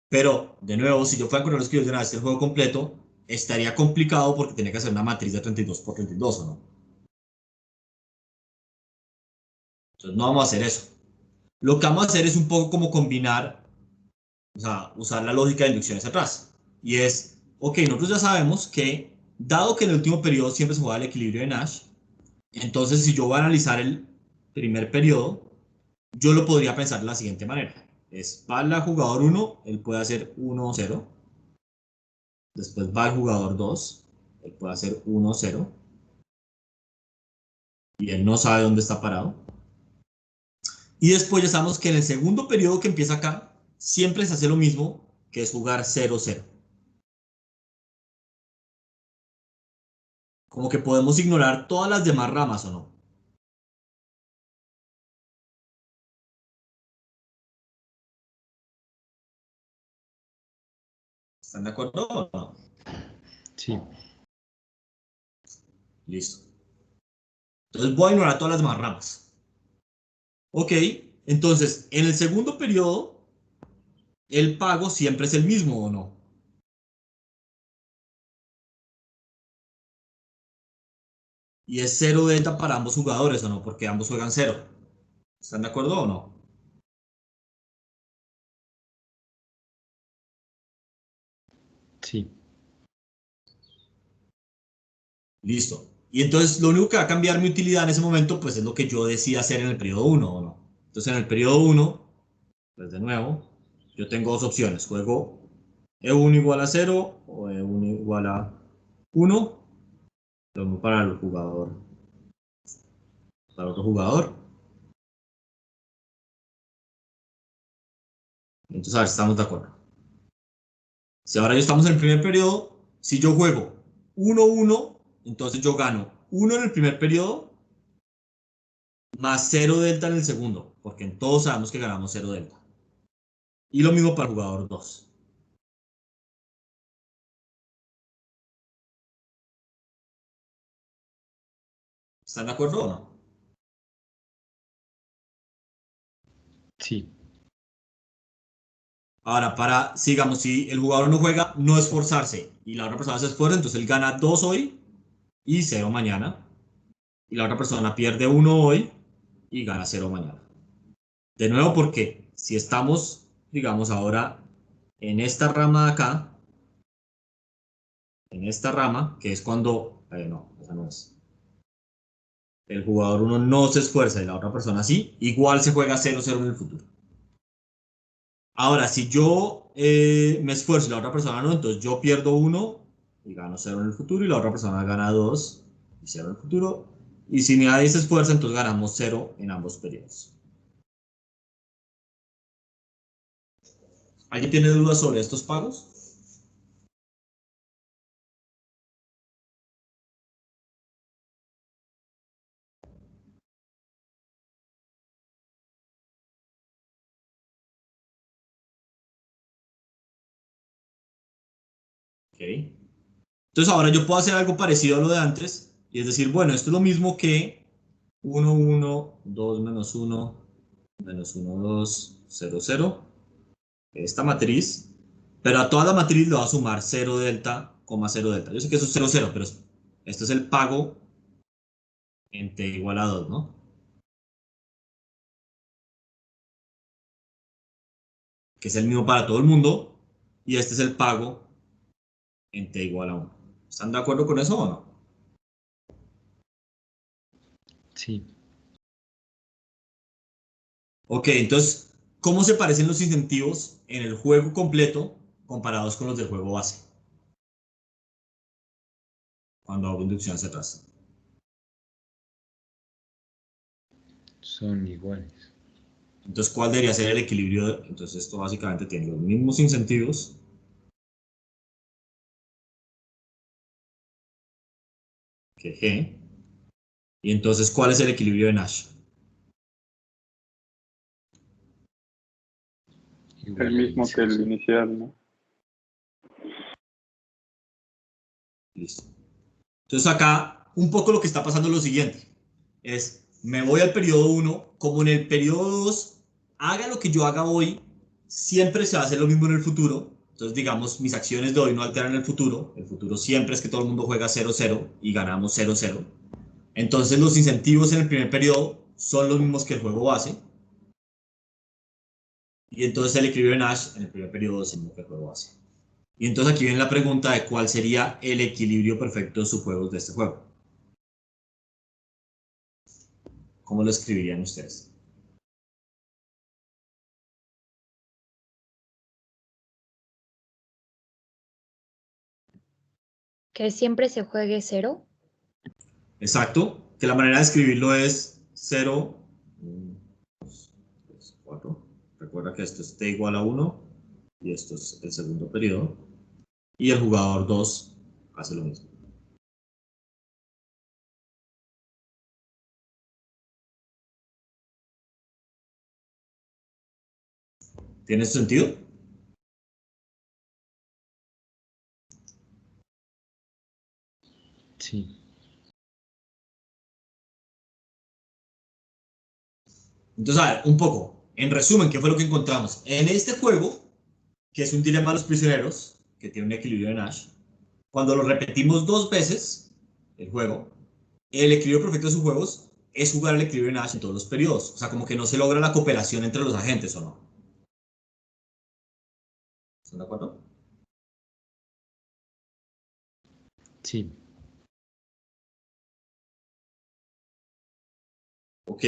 Pero, de nuevo, si yo fuera a encontrar los equilibrios de Nash del juego completo, estaría complicado porque tenía que hacer una matriz de 32 por 32, ¿o no? Entonces, no vamos a hacer eso. Lo que vamos a hacer es un poco como combinar, o sea, usar la lógica de inducciones atrás. Y es, ok, nosotros ya sabemos que, dado que en el último periodo siempre se juega el equilibrio de Nash, entonces si yo voy a analizar el primer periodo, yo lo podría pensar de la siguiente manera. Es, va el jugador 1, él puede hacer 1-0. Después va el jugador 2, él puede hacer 1-0. Y él no sabe dónde está parado. Y después ya sabemos que en el segundo periodo que empieza acá, siempre se hace lo mismo, que es jugar 0-0. Como que podemos ignorar todas las demás ramas, ¿o no? ¿Están de acuerdo o no? Sí. Listo. Entonces voy a ignorar todas las demás ramas. Ok, entonces en el segundo periodo, el pago siempre es el mismo o no. Y es 0 delta para ambos jugadores o no, porque ambos juegan 0. ¿Están de acuerdo o no? Sí. Listo. Y entonces lo único que va a cambiar mi utilidad en ese momento, pues es lo que yo decía hacer en el periodo 1 o no. Entonces en el periodo 1, pues de nuevo, yo tengo dos opciones. Juego E1 igual a 0 o E1 igual a 1. Lo mismo para el jugador. Para otro jugador. Entonces, a ver si estamos de acuerdo. Si ahora ya estamos en el primer periodo, si yo juego 1-1, entonces yo gano 1 en el primer periodo más 0 delta en el segundo, porque en todos sabemos que ganamos 0 delta. Y lo mismo para el jugador 2. ¿Están de acuerdo o no? Sí. Ahora, sigamos, si el jugador no juega, no esforzarse y la otra persona se esfuerza, entonces él gana 2 hoy y 0 mañana. Y la otra persona pierde 1 hoy y gana 0 mañana. De nuevo, porque si estamos, digamos, ahora en esta rama de acá, en esta rama, que es cuando, no, esa no es. El jugador 1 no se esfuerza y la otra persona sí, igual se juega 0-0 en el futuro. Ahora, si yo me esfuerzo y la otra persona no, entonces yo pierdo 1 y gano 0 en el futuro y la otra persona gana 2 y 0 en el futuro. Y si nadie se esfuerza, entonces ganamos 0 en ambos periodos. ¿Alguien tiene dudas sobre estos pagos? Ok. Entonces ahora yo puedo hacer algo parecido a lo de antes, y es decir, bueno, esto es lo mismo que 1, 1, 2 menos 1, menos 1, 2, 0, 0, esta matriz, pero a toda la matriz le va a sumar 0 delta, 0 delta. Yo sé que eso es 0, 0, pero esto es el pago en t igual a 2, ¿no? Que es el mismo para todo el mundo, y este es el pago en t igual a 1. ¿Están de acuerdo con eso o no? Sí. Ok, entonces, ¿cómo se parecen los incentivos en el juego completo comparados con los del juego base? Cuando hago inducción hacia atrás. Son iguales. Entonces, ¿cuál debería ser el equilibrio? Entonces, esto básicamente tiene los mismos incentivos que G. Y entonces, ¿cuál es el equilibrio de Nash? Igual El al mismo que el inicial. inicial, ¿no? Listo. Entonces, acá, un poco lo que está pasando es lo siguiente. Es, me voy al periodo 1, como en el periodo 2, haga lo que yo haga hoy, siempre se va a hacer lo mismo en el futuro. Entonces, digamos, mis acciones de hoy no alteran el futuro siempre es que todo el mundo juega 0-0 y ganamos 0-0. Entonces, los incentivos en el primer periodo son los mismos que el juego base. Y entonces el equilibrio de Nash en el primer periodo es el mismo que el juego base. Y entonces aquí viene la pregunta de cuál sería el equilibrio perfecto de subjuegos de este juego. ¿Cómo lo escribirían ustedes? Que siempre se juegue 0. Exacto, que la manera de escribirlo es 0, 1, 2, 3, 4. Recuerda que esto es t igual a 1 y esto es el segundo periodo. Y el jugador 2 hace lo mismo. ¿Tiene sentido? Sí. Entonces, a ver, un poco, en resumen, ¿qué fue lo que encontramos? En este juego, que es un dilema de los prisioneros, que tiene un equilibrio de Nash, cuando lo repetimos 2 veces, el juego, el equilibrio perfecto de sus juegos es jugar el equilibrio de Nash en todos los periodos. O sea, como que no se logra la cooperación entre los agentes, ¿o no? ¿Están de acuerdo? Sí. Ok.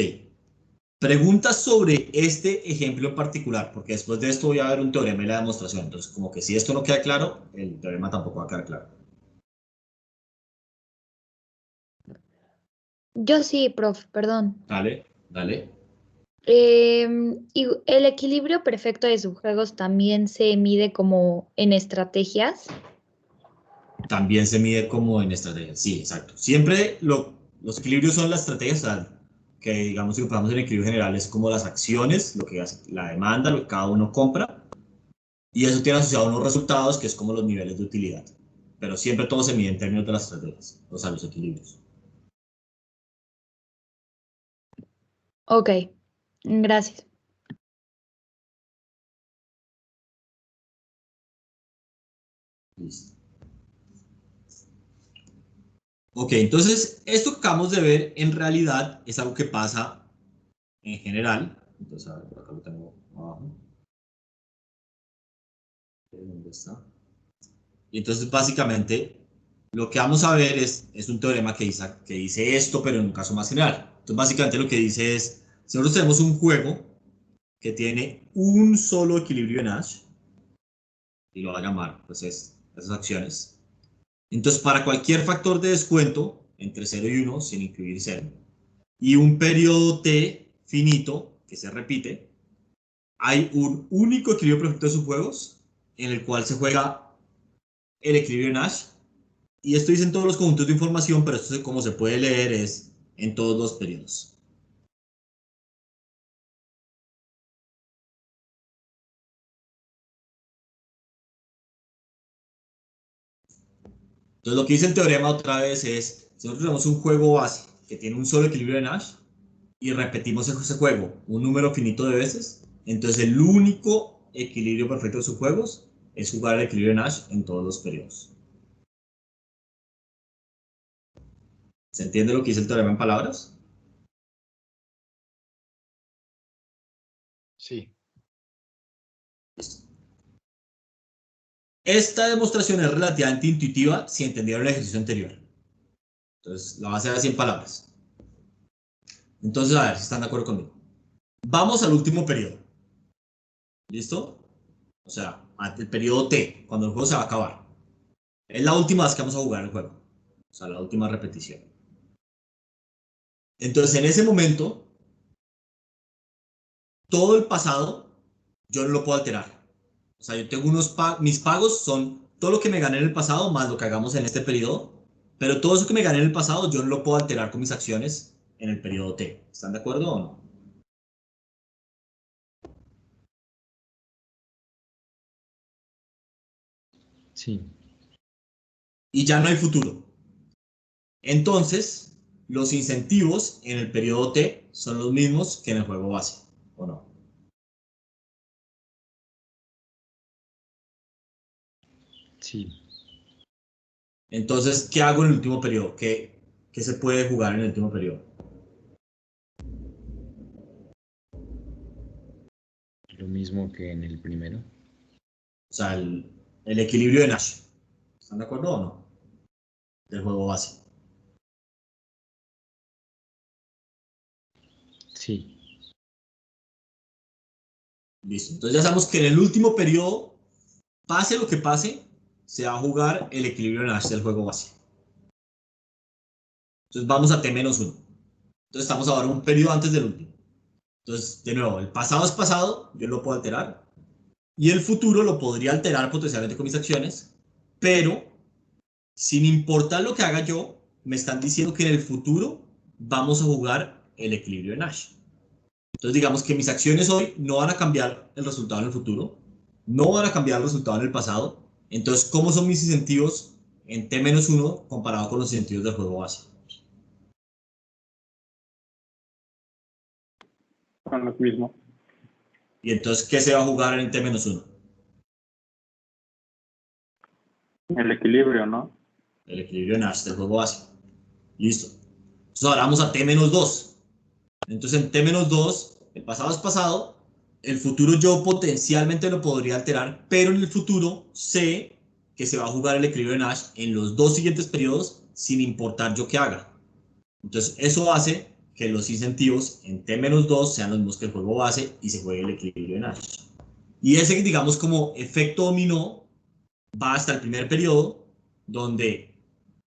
Preguntas sobre este ejemplo en particular, porque después de esto voy a ver un teorema y la demostración. Entonces, como que si esto no queda claro, el teorema tampoco va a quedar claro. Yo sí, prof, perdón. Dale, dale. Y el equilibrio perfecto de sus juegos también se mide como en estrategias. También se mide como en estrategias. Sí, exacto. Siempre los equilibrios son las estrategias, o sea, que digamos si lo ponemos en equilibrio general es como las acciones, lo que hace la demanda, lo que cada uno compra, y eso tiene asociado unos resultados que es como los niveles de utilidad. Pero siempre todo se mide en términos de las estrategias, o sea, los equilibrios. Ok, gracias. Listo. Ok, entonces esto que acabamos de ver en realidad es algo que pasa en general. Entonces, a ver, por acá lo tengo abajo. ¿Dónde está? Y entonces, básicamente, lo que vamos a ver es un teorema que dice esto, pero en un caso más general. Entonces, básicamente lo que dice es, si nosotros tenemos un juego que tiene un solo equilibrio en Nash, y lo va a llamar, pues es esas acciones. Entonces, para cualquier factor de descuento, entre 0 y 1, sin incluir 0, y un periodo t finito, que se repite, hay un único equilibrio perfecto de sus juegos, en el cual se juega el equilibrio Nash. Y esto dice en todos los conjuntos de información, pero esto como se puede leer es en todos los periodos. Entonces lo que dice el teorema otra vez es, si nosotros tenemos un juego base que tiene un solo equilibrio de Nash y repetimos ese juego un número finito de veces, entonces el único equilibrio perfecto de sus juegos es jugar el equilibrio de Nash en todos los periodos. ¿Se entiende lo que dice el teorema en palabras? Sí. Esta demostración es relativamente intuitiva si entendieron el ejercicio anterior. Entonces, la voy a hacer así en palabras. Entonces, a ver si están de acuerdo conmigo. Vamos al último periodo. ¿Listo? O sea, el periodo T, cuando el juego se va a acabar. Es la última vez que vamos a jugar el juego. O sea, la última repetición. Entonces, en ese momento, todo el pasado, yo no lo puedo alterar. O sea, yo tengo mis pagos son todo lo que me gané en el pasado más lo que hagamos en este periodo. Pero todo eso que me gané en el pasado, yo no lo puedo alterar con mis acciones en el periodo T. ¿Están de acuerdo o no? Sí. Y ya no hay futuro. Entonces, los incentivos en el periodo T son los mismos que en el juego base, ¿o no? Sí. Entonces, ¿qué hago en el último periodo? ¿Qué se puede jugar en el último periodo? Lo mismo que en el primero. O sea, el equilibrio de Nash. ¿Están de acuerdo o no? Del juego base. Sí. Listo. Entonces ya sabemos que en el último periodo, pase lo que pase, se va a jugar el equilibrio de Nash del juego base. Entonces vamos a T-1. Entonces estamos ahora un periodo antes del último. Entonces, de nuevo, el pasado es pasado, yo lo puedo alterar. Y el futuro lo podría alterar potencialmente con mis acciones, pero sin importar lo que haga yo, me están diciendo que en el futuro vamos a jugar el equilibrio de Nash. Entonces digamos que mis acciones hoy no van a cambiar el resultado en el futuro, no van a cambiar el resultado en el pasado. Entonces, ¿cómo son mis incentivos en T-1 comparado con los incentivos del juego base? Son los mismos. Y entonces, ¿qué se va a jugar en T-1? El equilibrio, ¿no? El equilibrio Nash del juego base. Listo. Entonces ahora vamos a T-2. Entonces en T-2, el pasado es pasado, el futuro yo potencialmente lo podría alterar, pero en el futuro sé que se va a jugar el equilibrio de Nash en los 2 siguientes periodos sin importar yo qué haga. Entonces eso hace que los incentivos en T-2 sean los mismos que el juego base y se juegue el equilibrio de Nash. Y ese, digamos, como efecto dominó, va hasta el primer periodo, donde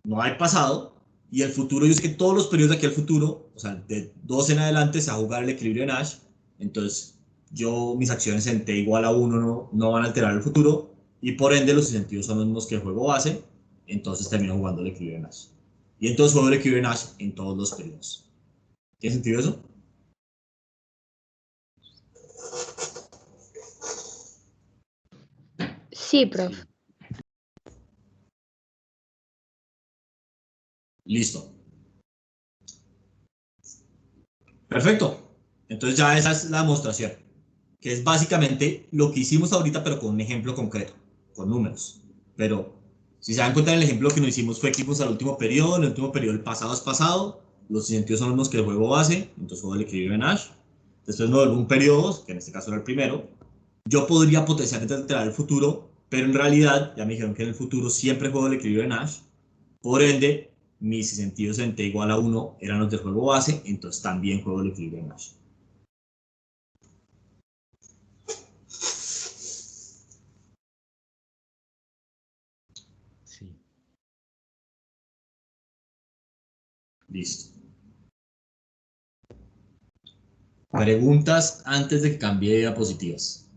no hay pasado, y el futuro, yo sé que todos los periodos de aquí al futuro, o sea, de 2 en adelante, se va a jugar el equilibrio de Nash. Entonces, mis acciones en T igual a 1 no van a alterar el futuro, y por ende los incentivos son los mismos que el juego base, entonces termino jugando el equilibrio de Nash. Y entonces juego el equilibrio de Nash en todos los periodos. ¿Tiene sentido eso? Sí, profe. Listo. Perfecto. Entonces ya esa es la demostración, que es básicamente lo que hicimos ahorita, pero con un ejemplo concreto, con números. Pero si se dan cuenta, en el ejemplo que nos hicimos fue que fuimos al último periodo, en el último periodo el pasado es pasado, los incentivos son los mismos que el juego base, entonces juego el equilibrio de Nash. Después me vuelvo un periodo, que en este caso era el primero. Yo podría potencialmente alterar el futuro, pero en realidad ya me dijeron que en el futuro siempre juego el equilibrio de Nash. Por ende, mis incentivos en T igual a 1 eran los del juego base, entonces también juego el equilibrio de Nash. Sí. Listo. Preguntas antes de que cambie de diapositivas.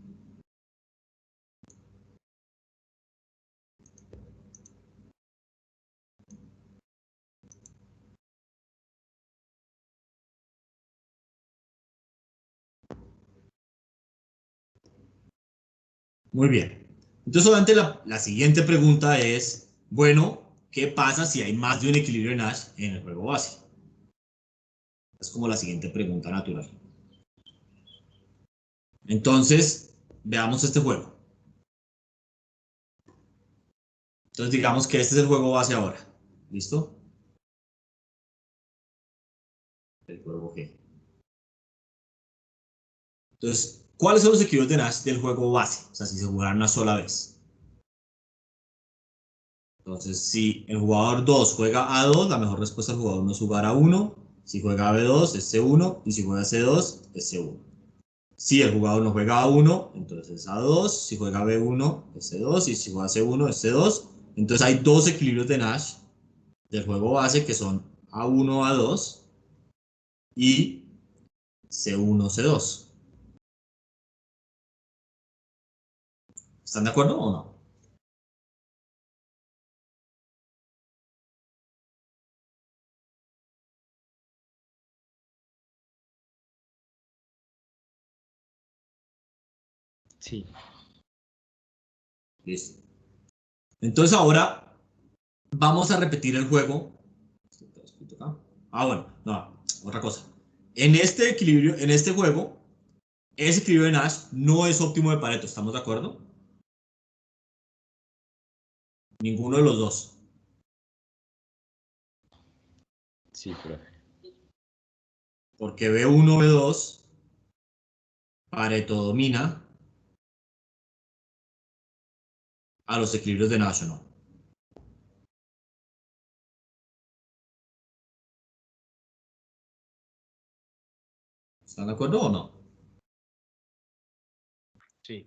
Muy bien. Entonces, obviamente, la siguiente pregunta es, bueno, ¿qué pasa si hay más de un equilibrio de Nash en el juego base? Es como la siguiente pregunta natural. Entonces, veamos este juego. Entonces, digamos que este es el juego base ahora. ¿Listo? El juego G. Entonces, ¿cuáles son los equilibrios de Nash del juego base? O sea, si se jugaran una sola vez. Entonces, si el jugador 2 juega A2, la mejor respuesta del jugador 1 es jugar A1. Si juega B2, es C1. Y si juega C2, es C1. Si el jugador no juega A1, entonces es A2. Si juega B1, es C2. Y si juega C1, es C2. Entonces hay dos equilibrios de Nash del juego base que son A1, A2 y C1, C2. ¿Están de acuerdo o no? Sí. Listo. Entonces ahora vamos a repetir el juego. Bueno, no, otra cosa. En este equilibrio, en este juego, ese equilibrio de Nash no es óptimo de Pareto, ¿estamos de acuerdo? Ninguno de los dos. Sí, profe. Porque B1, B2, Pareto domina a los equilibrios de Nash, ¿no? ¿Están de acuerdo o no? Sí.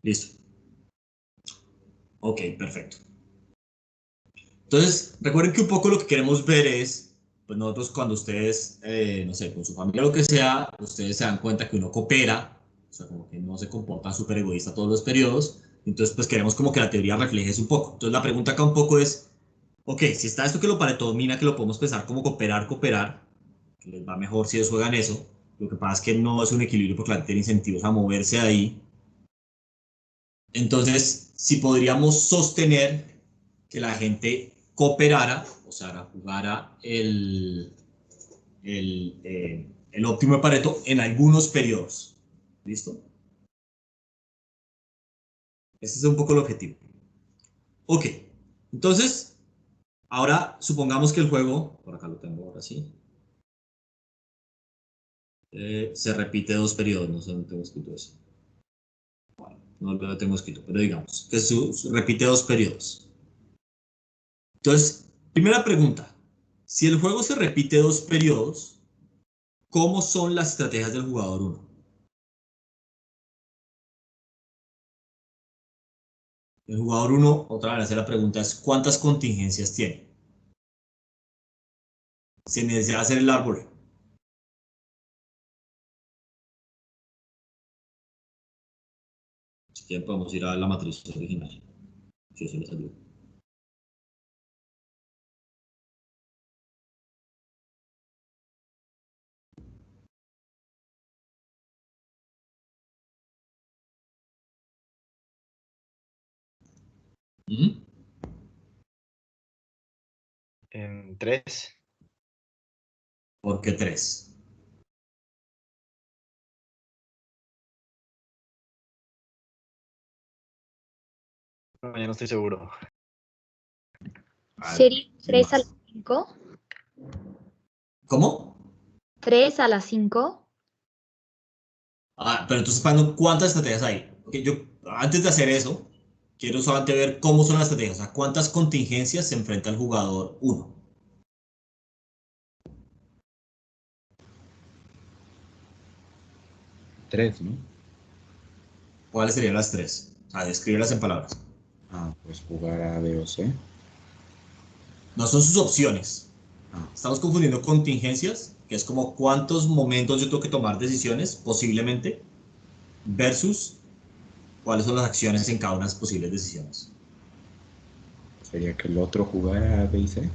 Listo. Ok, perfecto. Entonces, recuerden que un poco lo que queremos ver es, pues nosotros cuando ustedes, no sé, con su familia o lo que sea, ustedes se dan cuenta que uno coopera, o sea, como que no se comporta súper egoísta todos los periodos, entonces pues queremos como que la teoría refleje eso un poco. Entonces la pregunta acá un poco es, ok, si está esto que lo Pareto domina, que lo podemos pensar como cooperar, que les va mejor si ellos juegan eso, lo que pasa es que no es un equilibrio porque la gente tiene incentivos a moverse de ahí. Entonces, si podríamos sostener que la gente cooperara, o sea, jugara el óptimo de Pareto en algunos periodos. ¿Listo? Ese es un poco el objetivo. Ok, entonces, ahora supongamos que el juego, por acá lo tengo ahora sí, se repite 2 periodos, no sé dónde tengo escrito eso. Bueno, no lo tengo escrito, pero digamos que se repite 2 periodos. Entonces, primera pregunta, si el juego se repite 2 periodos, ¿cómo son las estrategias del jugador 1? El jugador 1, otra vez la pregunta es, ¿cuántas contingencias tiene? Se necesita hacer el árbol. Si quieren podemos ir a la matriz original. Si eso les ayuda. ¿Mm? En 3. ¿Por qué 3? No, ya no estoy seguro. ¿Sería 3 a las 5? ¿Cómo? 3 a las 5. Pero entonces, ¿cuántas estrategias hay? Okay, yo, antes de hacer eso, quiero solamente ver cómo son las estrategias. O sea, ¿cuántas contingencias se enfrenta el jugador 1? 3, ¿no? ¿Cuáles serían las 3? O sea, descríbelas en palabras. Pues jugar A, B o C. No son sus opciones. Ah, Estamos confundiendo contingencias, que es como cuántos momentos yo tengo que tomar decisiones, posiblemente, versus cuáles son las acciones en cada una de las posibles decisiones. sería que el otro jugara A, B y C.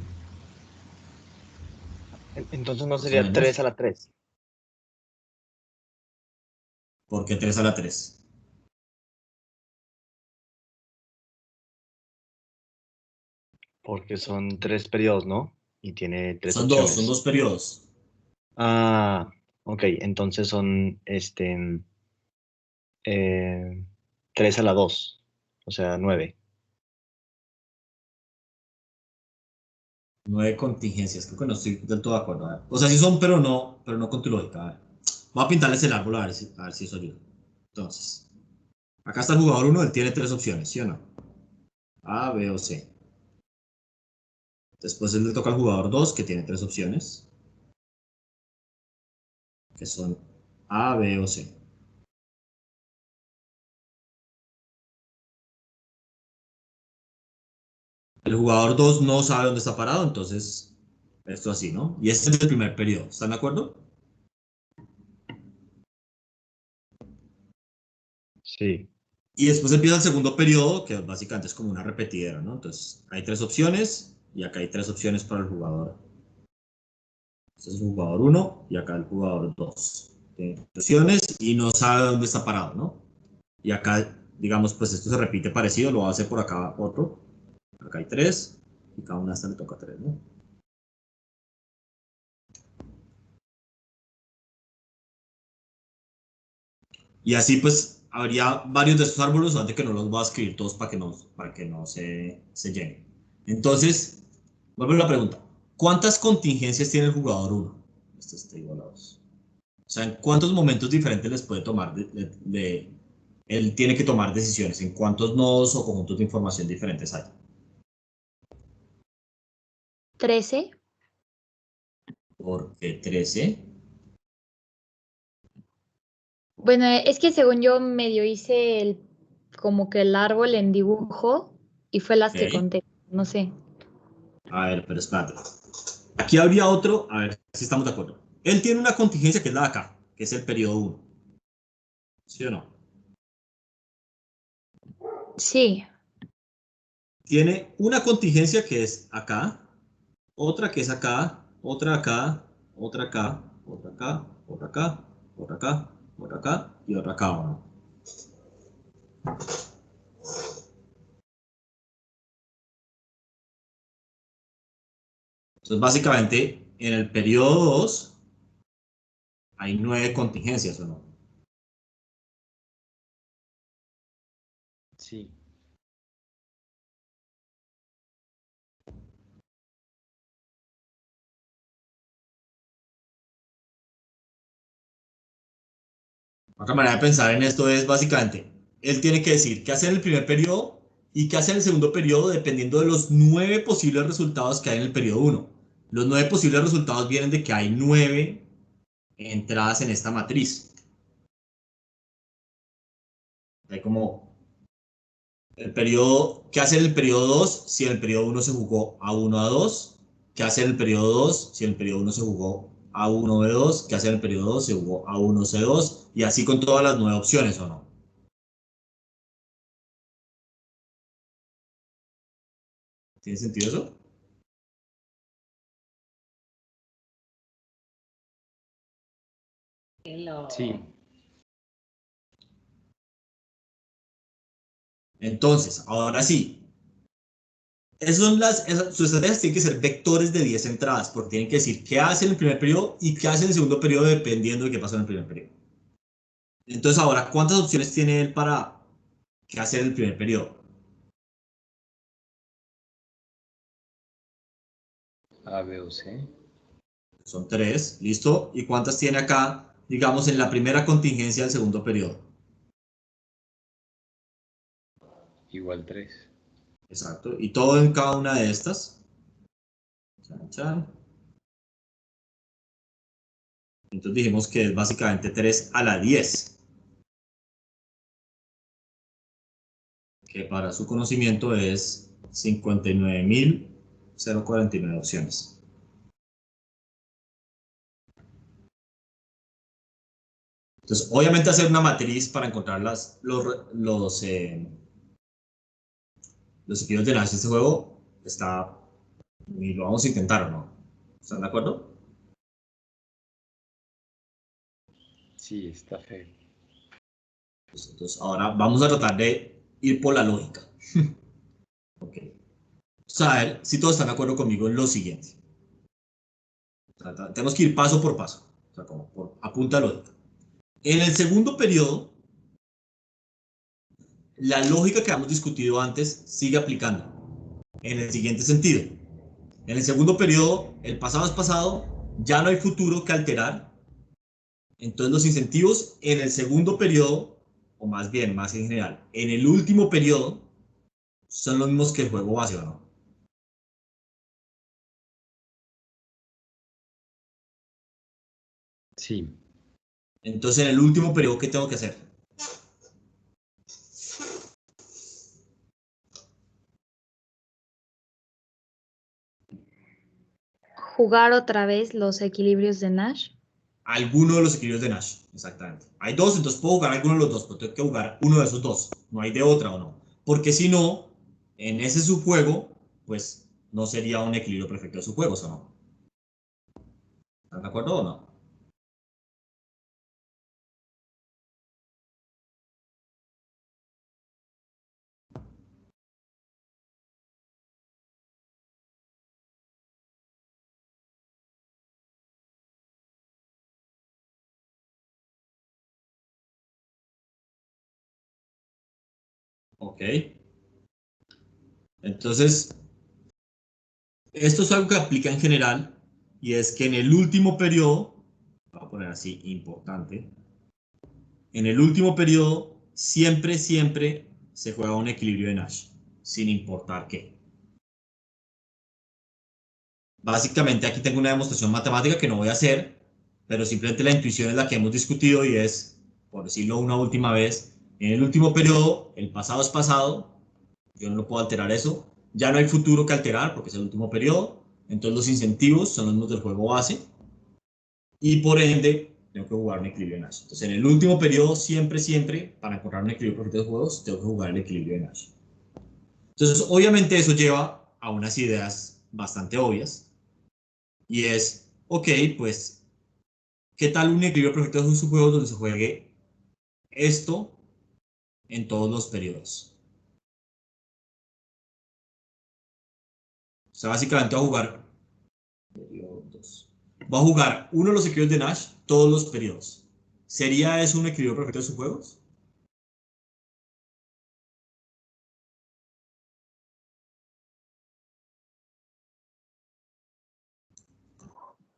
Entonces no Más o sería menos. 3 a la 3. ¿Por qué 3 a la 3? Porque son 3 periodos, ¿no? Y tiene 3 Son opciones. 2 periodos. Ok, entonces son 3 a la 2, o sea, 9. 9 contingencias, creo que no estoy del todo de acuerdo. A ver. O sea, sí son, pero no con tu lógica. A ver. Voy a pintarles el árbol a ver si eso ayuda. Entonces, acá está el jugador 1, él tiene 3 opciones, ¿sí o no? A, B o C. Después él le toca al jugador 2, que tiene 3 opciones, que son A, B o C. El jugador 2 no sabe dónde está parado, entonces esto así, ¿no? Y este es el primer periodo, ¿están de acuerdo? Sí. Y después empieza el segundo periodo, que básicamente es como una repetidera, ¿no? Entonces hay 3 opciones y acá hay 3 opciones para el jugador. Este es el jugador 1 y acá el jugador 2. Tiene 3 opciones y no sabe dónde está parado, ¿no? Y acá, digamos, pues esto se repite parecido, lo va a hacer por acá otro. Acá hay 3 y cada una de estas le toca 3, ¿no? Y así pues habría varios de estos árboles, antes que no los voy a escribir todos para que no se llenen. Entonces, vuelvo a la pregunta. ¿Cuántas contingencias tiene el jugador 1? Esto está igual a 2. O sea, ¿en cuántos momentos diferentes les puede tomar? Él tiene que tomar decisiones. ¿En cuántos nodos o conjuntos de información diferentes hay? 13. ¿Por qué 13? Bueno, es que según yo medio hice como que el árbol en dibujo y fue las que Ok. conté. No sé. A ver, pero espérate. Aquí habría otro, a ver si estamos de acuerdo. Él tiene una contingencia que es la de acá, que es el periodo 1. ¿Sí o no? Sí. Tiene una contingencia que es acá, otra que es acá, otra acá, otra acá, otra acá, otra acá, otra acá, otra acá y otra acá, ¿no? Entonces, básicamente, en el periodo 2 hay 9 contingencias, ¿o no? Sí. Otra manera de pensar en esto es básicamente, él tiene que decir qué hacer en el primer periodo y qué hacer en el segundo periodo dependiendo de los 9 posibles resultados que hay en el periodo 1. Los 9 posibles resultados vienen de que hay 9 entradas en esta matriz. Hay como el periodo, ¿qué hacer en el periodo 2 si en el periodo 1 se jugó A1, A2? ¿Qué hacer en el periodo 2 si en el periodo 1 se jugó A1, B2? ¿Qué hacer en el periodo 2 se jugó A1, C2? Y así con todas las 9 opciones, ¿o no? ¿Tiene sentido eso? Sí. Entonces, ahora sí, sus estrategias tienen que ser vectores de 10 entradas, porque tienen que decir qué hace en el primer periodo y qué hace en el segundo periodo dependiendo de qué pasó en el primer periodo. Entonces, ahora, ¿cuántas opciones tiene él para qué hacer en el primer periodo? A, B o C. Son 3, ¿listo? ¿Y cuántas tiene acá, digamos, en la primera contingencia del segundo periodo? Igual 3. Exacto. Y todo en cada una de estas. Chan, chan. Entonces dijimos que es básicamente 3 a la 10. Que para su conocimiento es 59.049 opciones. Entonces, obviamente hacer una matriz para encontrar los equilibrios de Nash de este juego está, y lo vamos a intentar, ¿o no? ¿Están de acuerdo? Sí, está feo. Entonces, ahora vamos a tratar de ir por la lógica. Ok. Entonces, a ver si todos están de acuerdo conmigo en lo siguiente. Tenemos que ir paso por paso, o sea, como a punta lógica. En el segundo periodo, la lógica que hemos discutido antes sigue aplicando. En el siguiente sentido. En el segundo periodo, el pasado es pasado, ya no hay futuro que alterar. Entonces los incentivos en el segundo periodo, o más bien, más en general, en el último periodo, son los mismos que el juego base, ¿o no? Sí. Entonces en el último periodo, ¿qué tengo que hacer? Jugar otra vez los equilibrios de Nash. Alguno de los equilibrios de Nash, exactamente. Hay dos, entonces puedo jugar alguno de los dos, pero tengo que jugar uno de esos dos. No hay de otra o no. Porque si no, en ese subjuego, pues no sería un equilibrio perfecto de subjuegos, ¿o no? ¿Están de acuerdo o no? Ok. Entonces, esto es algo que aplica en general y es que en el último periodo, voy a poner así, importante, en el último periodo siempre, siempre se juega un equilibrio de Nash, sin importar qué. Básicamente aquí tengo una demostración matemática que no voy a hacer, pero simplemente la intuición es la que hemos discutido y es, por decirlo una última vez, en el último periodo, el pasado es pasado, yo no puedo alterar eso, ya no hay futuro que alterar porque es el último periodo, entonces los incentivos son los mismos del juego base y por ende tengo que jugar un equilibrio de Nash. Entonces en el último periodo, siempre, siempre, para encontrar un equilibrio perfecto de juegos, tengo que jugar el equilibrio de Nash. Entonces obviamente eso lleva a unas ideas bastante obvias y es, ok, pues, ¿qué tal un equilibrio perfecto de sus juegos donde se juegue esto en todos los periodos? O sea, básicamente a jugar va a jugar uno de los equilibrios de Nash todos los periodos. ¿Sería eso un equilibrio perfecto de sus juegos?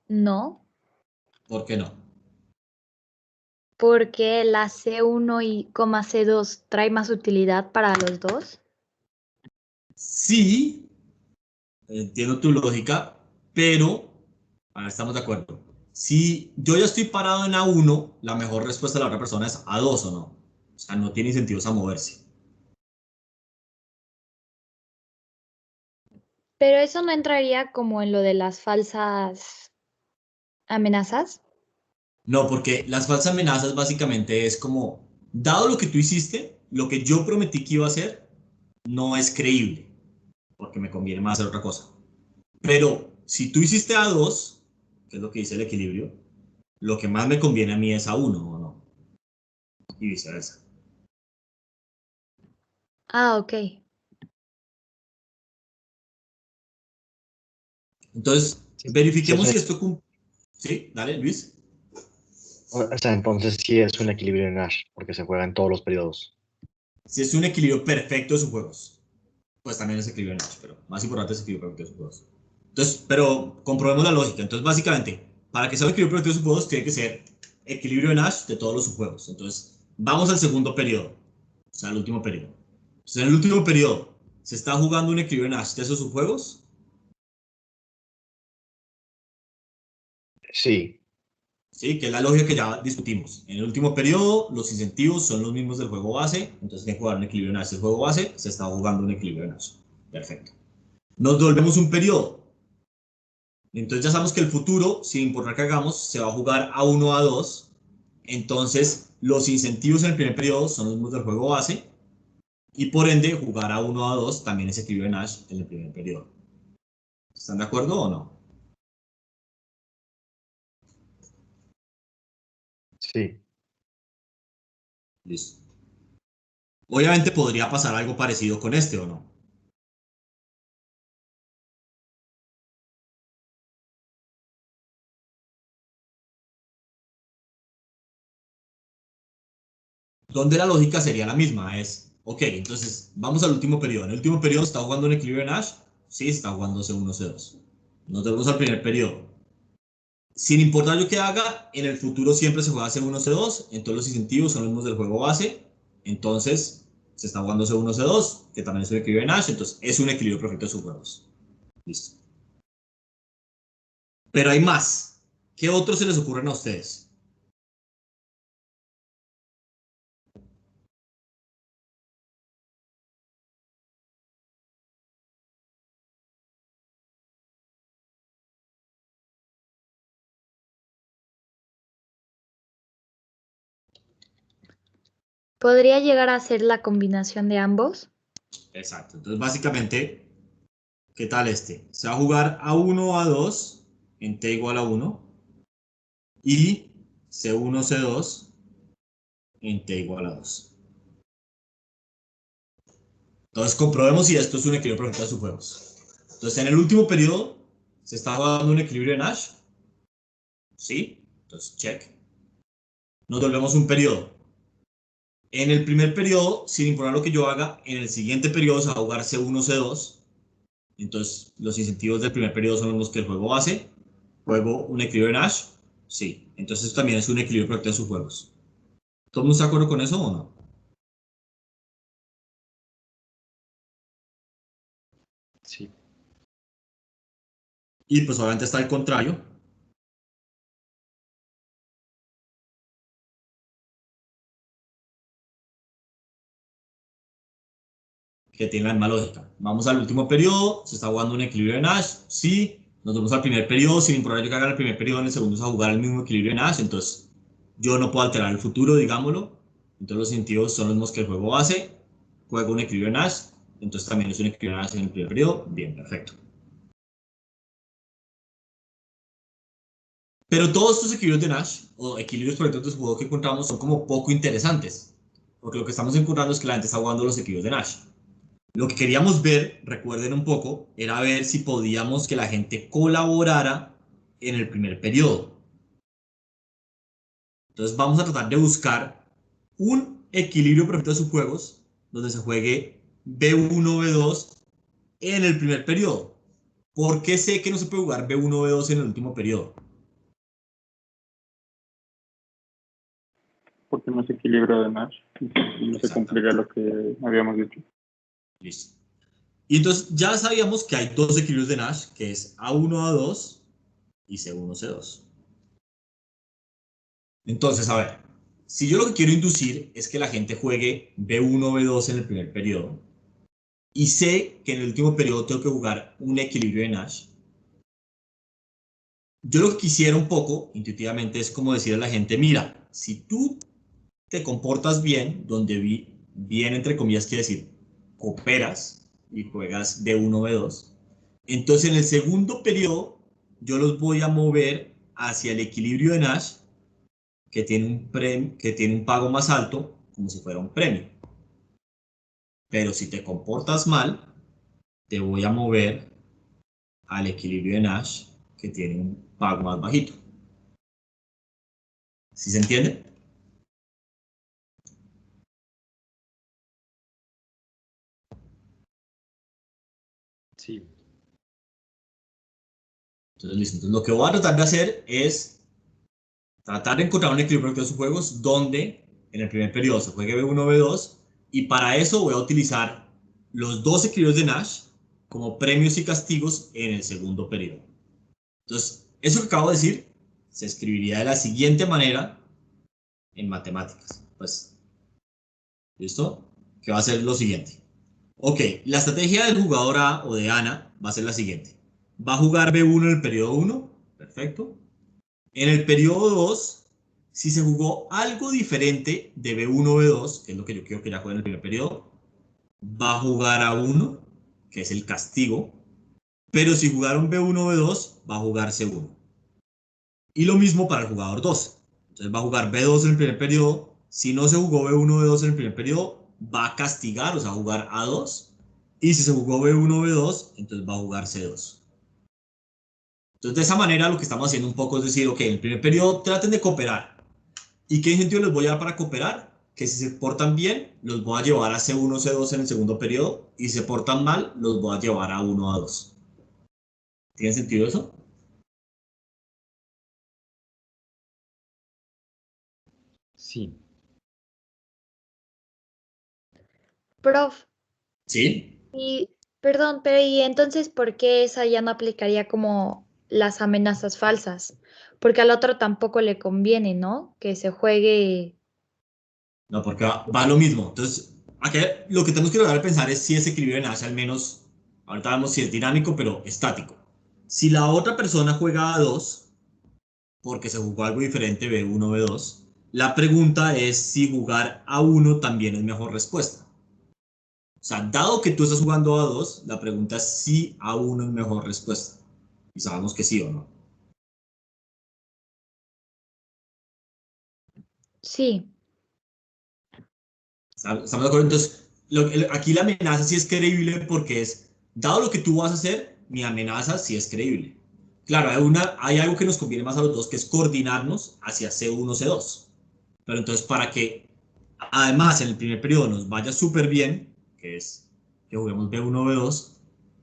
No, ¿Por qué no? porque la C1 y C2 trae más utilidad para los dos. Sí, entiendo tu lógica, pero ahora estamos de acuerdo. Si yo ya estoy parado en A1, la mejor respuesta de la otra persona es A2 o no. O sea, no tiene incentivos a moverse. Pero eso no entraría como en lo de las falsas amenazas. No, porque las falsas amenazas básicamente es como, dado lo que tú hiciste, lo que yo prometí que iba a hacer, no es creíble, porque me conviene más hacer otra cosa. Pero si tú hiciste A2, que es lo que dice el equilibrio, lo que más me conviene a mí es A1 o no, y viceversa. Ah, ok. Entonces, Sí, verifiquemos sí, si esto cumple. Sí, dale, Luis. o sea, entonces sí es un equilibrio de Nash, porque se juega en todos los periodos. Si es un equilibrio perfecto de sus juegos, pues también es equilibrio de Nash, pero más importante es equilibrio perfecto de sus juegos. Entonces, pero comprobemos la lógica. Entonces, básicamente, para que sea un equilibrio perfecto de sus juegos, tiene que ser equilibrio de Nash de todos los subjuegos. Entonces, vamos al segundo periodo, o sea, al último periodo. Entonces, en el último periodo, ¿se está jugando un equilibrio de Nash de esos subjuegos? Sí, Sí, que es la lógica que ya discutimos. En el último periodo, los incentivos son los mismos del juego base, entonces hay que jugar un equilibrio de Nash del juego base, se está jugando un equilibrio de Nash. Perfecto. Nos devolvemos un periodo. Entonces ya sabemos que el futuro, sin importar que hagamos, se va a jugar a 1 a 2. Entonces los incentivos en el primer periodo son los mismos del juego base y por ende jugar a 1 a 2 también es equilibrio de Nash en el primer periodo. ¿Están de acuerdo o no? sí. Listo. Obviamente podría pasar algo parecido con este o no. Donde la lógica sería la misma, es, ok, entonces vamos al último periodo. En el último periodo está jugando un equilibrio de Nash, sí, está jugando C1, C2. Nos vemos al primer periodo. Sin importar yo qué haga, en el futuro siempre se juega C1, C2, entonces los incentivos son los mismos del juego base, entonces se está jugando C1, C2, que también es un equilibrio de Nash, entonces es un equilibrio perfecto de sus juegos. Listo. Pero hay más. ¿Qué otros se les ocurren a ustedes? ¿Podría llegar a ser la combinación de ambos? Exacto. Entonces, básicamente, ¿qué tal este? Se va a jugar A1, A2 en T igual a 1 y C1, C2 en T igual a 2. Entonces, comprobemos si esto es un equilibrio perfecto de sus juegos. Entonces, en el último periodo, ¿se está jugando un equilibrio de Nash? Sí. Entonces, check. Nos volvemos un periodo. En el primer periodo, sin importar lo que yo haga, en el siguiente periodo se va a jugar C1, C2. Entonces, los incentivos del primer periodo son los que el juego hace. ¿Juego un equilibrio de Nash? Sí. Entonces, también es un equilibrio perfecto de sus juegos. ¿Todo el mundo está de acuerdo con eso o no? Sí. Y pues obviamente está el contrario, que tiene la misma lógica. Vamos al último periodo, se está jugando un equilibrio de Nash, sí. Nos vamos al primer periodo, sin importar yo que haga el primer periodo, en el segundo se va a jugar el mismo equilibrio de Nash, entonces yo no puedo alterar el futuro, digámoslo. Entonces los incentivos son los mismos que el juego base, juego un equilibrio de Nash, entonces también es un equilibrio de Nash en el primer periodo, bien, perfecto. Pero todos estos equilibrios de Nash, o equilibrios perfectos de su juego que encontramos, son como poco interesantes, porque lo que estamos encontrando es que la gente está jugando los equilibrios de Nash. Lo que queríamos ver, recuerden un poco, era ver si podíamos que la gente colaborara en el primer periodo. Entonces vamos a tratar de buscar un equilibrio perfecto de subjuegos donde se juegue B1, B2 en el primer periodo. ¿Por qué sé que no se puede jugar B1, B2 en el último periodo? Porque no se equilibra de Nash. Y no se cumplirá lo que habíamos dicho. Listo. Y entonces ya sabíamos que hay dos equilibrios de Nash, que es A1, A2 y C1, C2. Entonces, a ver, si yo lo que quiero inducir es que la gente juegue B1, B2 en el primer periodo, y sé que en el último periodo tengo que jugar un equilibrio de Nash, yo lo que quisiera un poco, intuitivamente, es como decirle a la gente, mira, si tú te comportas bien, donde bien entre comillas quiere decir cooperas y juegas B1, B2, entonces en el segundo periodo yo los voy a mover hacia el equilibrio de Nash que tiene un pago más alto, como si fuera un premio. Pero si te comportas mal, te voy a mover al equilibrio de Nash, que tiene un pago más bajito. ¿Sí se entiende? Sí. Entonces, listo. Entonces, lo que voy a tratar de hacer es tratar de encontrar un equilibrio de sus juegos donde en el primer periodo se juegue B1, B2, y para eso voy a utilizar los dos equilibrios de Nash como premios y castigos en el segundo periodo. Entonces, eso que acabo de decir se escribiría de la siguiente manera en matemáticas. Pues, ¿listo? Que va a ser lo siguiente. Ok, la estrategia del jugador A o de Ana va a ser la siguiente. Va a jugar B1 en el periodo 1, perfecto. En el periodo 2, si se jugó algo diferente de B1 B2, que es lo que yo quiero que ya juegue en el primer periodo, va a jugar A1, que es el castigo. Pero si jugaron B1 B2, va a jugar C1. Y lo mismo para el jugador 2. Entonces va a jugar B2 en el primer periodo. Si no se jugó B1, B2 en el primer periodo, va a castigar, o sea, a jugar A2. Y si se jugó B1, B2, entonces va a jugar C2. Entonces, de esa manera, lo que estamos haciendo un poco es decir, ok, en el primer periodo traten de cooperar. ¿Y qué incentivo les voy a dar para cooperar? Que si se portan bien, los voy a llevar a C1, C2 en el segundo periodo. Y si se portan mal, los voy a llevar a 1, A2. ¿Tiene sentido eso? Sí. Prof, Sí. y perdón, pero ¿y entonces por qué esa ya no aplicaría como las amenazas falsas? Porque al otro tampoco le conviene, ¿no? Que se juegue. No, porque va lo mismo. Entonces, aquí lo que tenemos que lograr pensar es si ese equilibrio de Nash al menos, ahorita vemos si es dinámico, pero estático. Si la otra persona juega a 2, porque se jugó algo diferente, B1, B2, la pregunta es si jugar a 1 también es mejor respuesta. O sea, dado que tú estás jugando a 2, la pregunta es si a 1 es mejor respuesta. Y sabemos que sí o no. Sí, ¿Estamos de acuerdo? Entonces, aquí la amenaza sí es creíble porque es, dado lo que tú vas a hacer, mi amenaza sí es creíble. Claro, hay algo que nos conviene más a los dos, que es coordinarnos hacia C1, C2. Pero entonces, para que además en el primer periodo nos vaya súper bien, que es que juguemos B1, B2,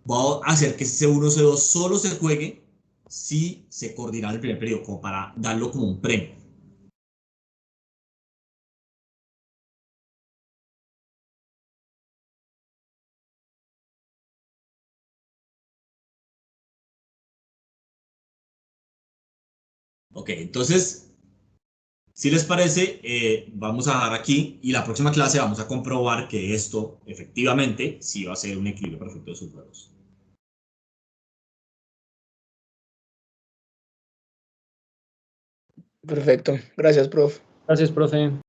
voy a hacer que ese C1, C2 solo se juegue si se coordina en el primer periodo, como para darlo como un premio. Ok, entonces si les parece, vamos a dejar aquí y la próxima clase vamos a comprobar que esto efectivamente sí va a ser un equilibrio perfecto de sus juegos. Perfecto. Gracias, prof. Gracias, profe.